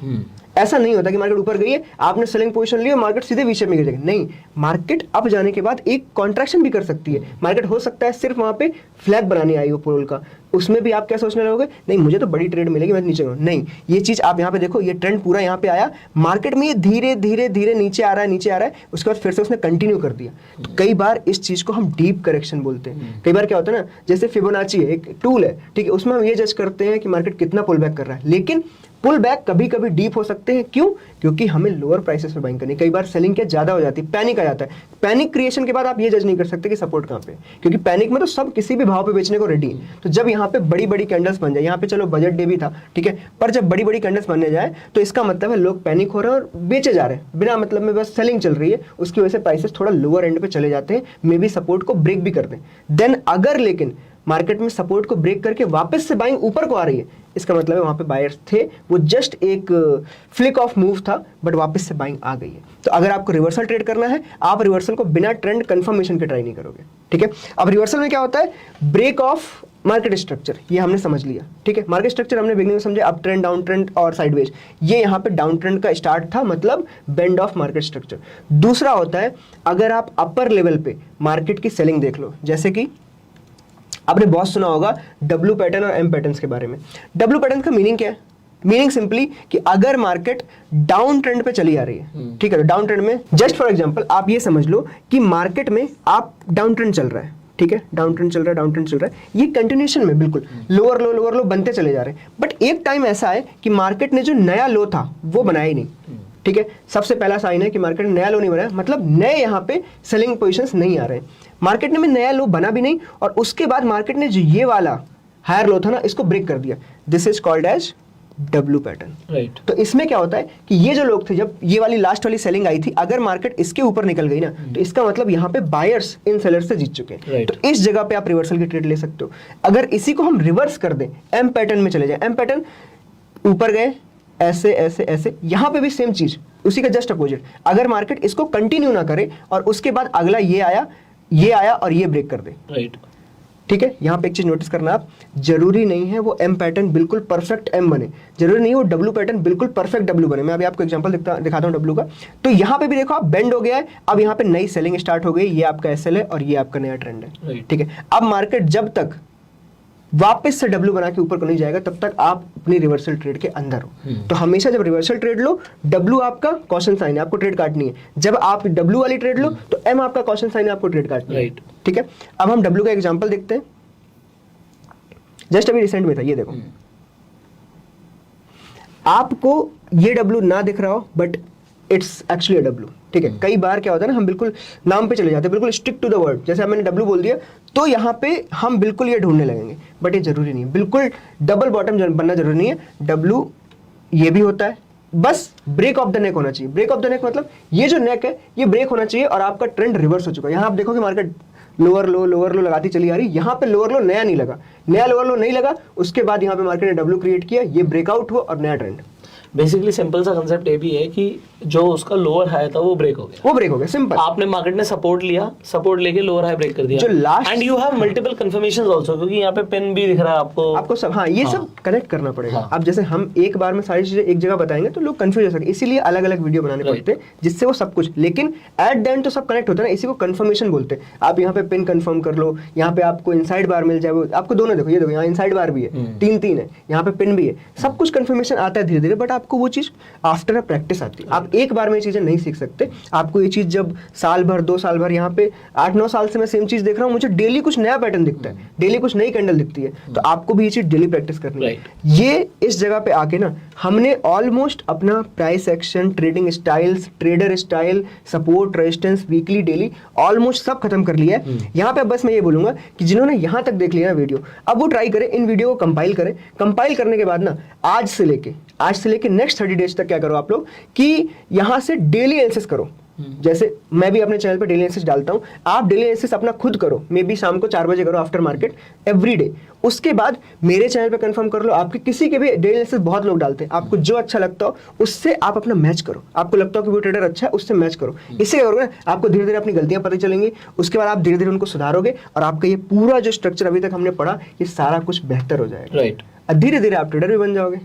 ऐसा नहीं होता कि मार्केट ऊपर गई है, आपने सेलिंग पोजीशन ली और मार्केट सीधे वी शेप में गिर जाएगी, नहीं। मार्केट अप जाने के बाद एक कॉन्ट्रैक्शन भी कर सकती है। मार्केट हो सकता है सिर्फ वहां पे फ्लैग बनाने आई हो पोल का, उसमें भी आप क्या सोचने लगोगे, नहीं मुझे तो बड़ी ट्रेड मिलेगी, मैं नीचे जाऊंगा। नहीं, ये चीज आप यहाँ पे देखो, ये ट्रेंड पूरा यहाँ पे आया, मार्केट में ये धीरे धीरे धीरे नीचे आ रहा है, नीचे आ रहा है, उसके बाद फिर से उसने कंटिन्यू कर दिया। तो कई बार इस चीज को हम डीप करेक्शन बोलते हैं। कई बार क्या होता है ना, जैसे फिबोनाची है, एक टूल है, ठीक है, उसमें हम ये जज करते हैं कि मार्केट कितना पुल बैक कर रहा है, लेकिन पुल बैक कभी कभी डीप हो सकते हैं। क्यों? क्योंकि हमें लोअर प्राइसेस पे बाइंग करनी है। कई बार सेलिंग क्या ज्यादा हो जाती है, पैनिक आ जाता है। पैनिक क्रिएशन के बाद आप ये जज नहीं कर सकते कि सपोर्ट कहाँ पे, क्योंकि पैनिक में तो सब किसी भी भाव पे बेचने को रेडी है। तो जब यहाँ पे बड़ी बड़ी कैंडल्स बन जाए, यहाँ पे चलो बजट डे भी था, ठीक है, पर जब बड़ी बड़ी कैंडल्स बनने जाए तो इसका मतलब है लोग पैनिक हो रहे हैं और बेचे जा रहे हैं बिना मतलब में, बस सेलिंग चल रही है, उसकी वजह से प्राइसेस थोड़ा लोअर एंड पे चले जाते हैं, मे बी सपोर्ट को ब्रेक भी कर दें। देन अगर लेकिन मार्केट में सपोर्ट को ब्रेक करके वापस से बाइंग ऊपर को आ रही है, इसका मतलब है वहां पे बायर्स थे, वो जस्ट एक फ्लिक ऑफ मूव था, बट वापस से बाइंग आ गई है। तो अगर आपको रिवर्सल ट्रेड करना है, आप रिवर्सल को बिना ट्रेंड कंफर्मेशन के ट्राई नहीं करोगे, ठीक है। अब रिवर्सल में क्या होता है, ब्रेक ऑफ मार्केट स्ट्रक्चर, ये हमने समझ लिया, ठीक है। मार्केट स्ट्रक्चर हमने बिगिनिंग में समझे, अप ट्रेंड, डाउन ट्रेंड और साइडवेज। ये यहाँ पे डाउन ट्रेंड का स्टार्ट था, मतलब बेंड ऑफ मार्केट स्ट्रक्चर। दूसरा होता है, अगर आप अपर लेवल पे मार्केट की सेलिंग देख लो, जैसे कि आपने बहुत सुना होगा डब्ल्यू पैटर्न और एम पैटर्न्स के बारे में। डब्ल्यू पैटर्न का मीनिंग क्या है? मीनिंग सिंपली कि अगर मार्केट डाउन ट्रेंड पे चली आ रही है, ठीक है, तो डाउन ट्रेंड में, जस्ट फॉर एग्जांपल आप ये समझ लो कि मार्केट में आप डाउन ट्रेंड चल रहा है, ठीक है, डाउन ट्रेंड चल रहा है, डाउन ट्रेंड चल रहा है, ये कंटिन्यूएशन में बिल्कुल लोअर लो बनते चले जा रहे हैं। बट एक टाइम ऐसा है कि मार्केट ने जो नया लो था वो बनाया ही नहीं, ठीक है। सबसे पहला साइन है कि मार्केट ने नया लो नहीं बनाया, मतलब नए यहाँ पे सेलिंग पोजीशंस नहीं आ रहे हैं। मार्केट ने में नया लो बना भी नहीं, और उसके बाद मार्केट ने जो ये वाला हायर लो था ना, इसको ब्रेक कर दिया। This is called as W pattern, right. तो इसमें क्या होता है कि ये जो लोग थे, जब ये वाली लास्ट वाली सेलिंग आई थी, अगर मार्केट इसके ऊपर निकल गई ना, तो इसका मतलब यहाँ पे बायर्स इन सेलर्स से जीत चुके हैं, तो इस जगह पे आप रिवर्सल की ट्रेड ले सकते हो। अगर इसी को हम रिवर्स कर दें, एम पैटर्न में चले जाए, एम पैटर्न ऊपर गए ऐसे ऐसे ऐसे, यहाँ पे भी सेम चीज, उसी का जस्ट अपोजिट। अगर मार्केट इसको कंटिन्यू ना करे और उसके बाद अगला ये आया और ये ब्रेक कर दे, राइट, ठीक है। यहाँ पे एक चीज नोटिस करना आप, जरूरी नहीं है वो एम पैटर्न बिल्कुल परफेक्ट एम बने, जरूरी नहीं है वो डब्ल्यू पैटर्न बिल्कुल परफेक्ट डब्ल्यू बने। मैं अभी आपको एग्जांपल दिखाता हूँ डब्ल्यू का। तो यहाँ पे भी देखो आप, बेंड हो गया है, अब यहाँ पे नई सेलिंग स्टार्ट हो गई, ये आपका एसएल है और ये आपका नया ट्रेंड है, ठीक है। अब मार्केट जब तक वापस से डब्ल्यू बना के ऊपर को नहीं जाएगा, तब तक आप अपनी रिवर्सल ट्रेड के अंदर हो। तो हमेशा जब रिवर्सल ट्रेड लो, डब्ल्यू आपका कॉशन साइन है, आपको ट्रेड काटनी है। जब आप डब्ल्यू वाली ट्रेड लो, तो एम आपका कॉशन साइन है, आपको ट्रेड काटनी है, ठीक है। अब हम डब्ल्यू का एग्जांपल देखते हैं, जस्ट अभी रिसेंट में था, ये देखो। आपको ये डब्ल्यू ना दिख रहा हो, but it's actually a W, ठीक है। कई बार क्या होता है ना, हम बिल्कुल नाम पे चले जाते हैं, बिल्कुल स्टिक टू द वर्ड, जैसे मैंने डब्ल्यू बोल दिया तो यहाँ पे हम बिल्कुल ये ढूंढने लगेंगे, बट ये जरूरी नहीं है, बिल्कुल डबल बॉटम बनना जरूरी नहीं है। डब्ल्यू ये भी होता है, बस ब्रेक ऑफ द नेक होना चाहिए। ब्रेक ऑफ द नेक मतलब ये जो नेक है ये ब्रेक होना चाहिए और आपका ट्रेंड रिवर्स हो चुका है। यहाँ आप देखो कि मार्केट लोअर लो लगाती चली आ रही, यहाँ पे लोअर लो नया नहीं लगा, नया लोअर लो नहीं लगा, उसके बाद यहाँ पे मार्केट ने डब्ल्यू क्रिएट किया, ये ब्रेकआउट हुआ और नया ट्रेंड। बेसिकली सिंपल सा कंसेप्ट ये भी है कि जो उसका लोअर हाई था वो ब्रेक हो गया, सिंपल। आपने मार्केट ने सपोर्ट लिया, सपोर्ट लेके लोअर हाई ब्रेक कर दिया, जो last, and you have multiple confirmations also, क्योंकि यहाँ पे पेन भी दिख रहा है आपको सब, हाँ ये सब कनेक्ट करना पड़ेगा। अब जैसे हम एक बार में सारी चीजें एक जगह बताएंगे तो लोग कंफ्यूज हो सके, इसीलिए अलग अलग वीडियो बनाने पड़ते हैं, जिससे वो सब कुछ, लेकिन एट द एंड तो सब कनेक्ट होता है ना, इसी को कंफर्मेशन बोलते हैं। आप यहाँ पे पिन कंफर्म कर लो, यहाँ पे आपको इनसाइड बार मिल जाए, आपको दोनों देखो, ये देखो यहाँ इनसाइड बार भी है, तीन है, यहाँ पे पिन भी है, सब कुछ कंफर्मेशन आता है धीरे धीरे, बट आपको वो चीज आफ्टर अ प्रैक्टिस आती है। आप आप एक बार में ये चीज़ें नहीं सीख सकते। आपको ये चीज़ जब साल भर 2 साल भर, यहाँ पे 8-9 साल से मैं सेम चीज़ देख रहा हूँ, मुझे डेली कुछ नया पैटर्न दिखता है, डेली कुछ नई कैंडल दिखती है, तो आपको भी ये चीज़ डेली प्रैक्टिस करनी है। ये इस जगह पे आके ना हमने ऑलमोस्ट अपना price action, trading styles, trader style, support, resistance, weekly, daily almost सब खत्म कर लिया है। यहाँ पे अब बस मैं ये बोलूंगा कि जिन्होंने यहाँ तक देख लिया ना वीडियो, अब वो ट्राई करें, इन वीडियो को कंपाइल करें। कंपाइल करने के बाद ना आज से लेके नेक्स्ट 30 डेज तक क्या करो आप लोग कि यहाँ से डेली एनालिसिस करो। जैसे मैं भी अपने चैनल पे डेली एनालिसिस डालता हूँ, आप डेली एनालिसिस अपना खुद करो, मे बी शाम को 4 बजे करो आफ्टर मार्केट एवरी डे। उसके बाद मेरे चैनल पे कंफर्म कर लो, आपके किसी के भी डेली एनालिसिस बहुत लोग डालते हैं, आपको जो अच्छा लगता हो उससे आप अपना मैच करो। आपको लगता हो कि वो ट्रेडर अच्छा है, उससे मैच करो। इससे क्या करोगे ना, आपको धीरे धीरे अपनी गलतियां पता चलेंगी, उसके बाद आप धीरे धीरे उनको सुधारोगे और आपका ये पूरा जो स्ट्रक्चर अभी तक हमने पढ़ा, ये सारा कुछ बेहतर हो जाएगा। राइट, धीरे धीरे आप ट्रेडर भी बन जाओगे।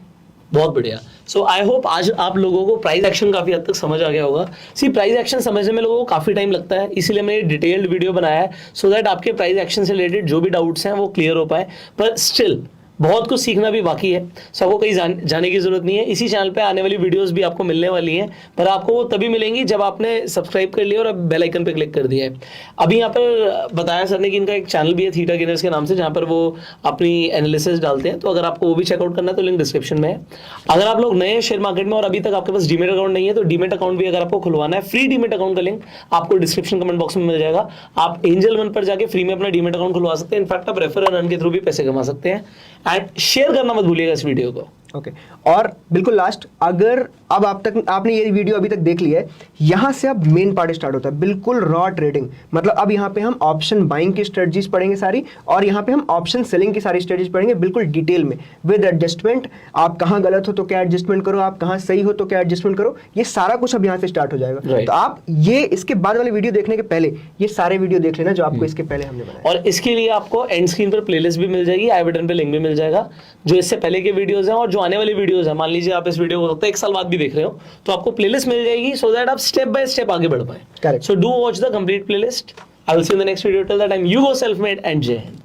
बहुत बढ़िया। सो आई होप आज आप लोगों को प्राइस एक्शन काफी हद तक समझ आ गया होगा। सी, प्राइस एक्शन समझने में लोगों को काफी टाइम लगता है, इसीलिए मैंने डिटेल्ड वीडियो बनाया है सो दैट आपके प्राइस एक्शन से रिलेटेड जो भी डाउट्स हैं वो क्लियर हो पाए। पर स्टिल बहुत कुछ सीखना भी बाकी है, सो आपको कहीं जाने की जरूरत नहीं है। इसी चैनल पे आने वाली वीडियोस भी आपको मिलने वाली हैं, पर आपको वो तभी मिलेंगी जब आपने सब्सक्राइब कर लिया और अब बेल आइकन पे क्लिक कर दिया है। अभी यहाँ पर बताया सर ने कि इनका एक चैनल भी है थीटा गेनर्स के नाम से, जहाँ पर वो अपनी एनालिसिस डालते हैं, तो अगर आपको वो भी चेकआउट करना है तो लिंक डिस्क्रिप्शन में है। अगर आप लोग नए शेयर मार्केट में और अभी तक आपके पास डीमेट अकाउंट नहीं है, तो डीमेट अकाउंट भी अगर आपको खुलवाना है, फ्री डीमेट अकाउंट का लिंक आपको डिस्क्रिप्शन कमेंट बॉक्स में मिल जाएगा। आप एंजल वन पर जाके फ्री में अपना डीमेट अकाउंट खुलवा सकते हैं। इनफैक्ट आप रेफर एंड अर्न के थ्रू भी पैसे कमा सकते हैं। एंड शेयर करना मत भूलिएगा इस वीडियो को। ओके और बिल्कुल लास्ट, अगर अब आपने ये वीडियो अभी तक देख लिया है, यहाँ से अब मेन पार्ट स्टार्ट होता है, बिल्कुल रॉ ट्रेडिंग। मतलब अब यहाँ पे हम ऑप्शन बाइंग की स्ट्रेटजीज पढ़ेंगे सारी, और यहाँ पे हम ऑप्शन सेलिंग की सारी स्ट्रेटजीज पढ़ेंगे बिल्कुल डिटेल में, विद एडजस्टमेंट। आप कहाँ गलत हो तो क्या एडजस्टमेंट करो, आप कहाँ सही हो तो क्या एडजस्टमेंट करो, ये सारा कुछ अब यहाँ से स्टार्ट हो जाएगा। तो आप ये इसके बाद वाले वीडियो देखने के पहले ये सारे वीडियो देख लेना जो आपको इसके पहले हमने बनाया। और इसके लिए आपको एंड स्क्रीन पर प्लेलिस्ट भी मिल जाएगी, आई बटन पे लिंक भी मिल जाएगा, जो इससे पहले के वीडियोस हैं और जो आने वाली वीडियोस हैं। मान लीजिए आप इस वीडियो को 1 साल बाद भी देख रहे हो, तो आपको प्लेलिस्ट मिल जाएगी सो दैट आप स्टेप बाय स्टेप आगे बढ़ पाए। Correct. So do watch the complete playlist. I will see you in the next video. Till that time, you go self made and जय हिंद।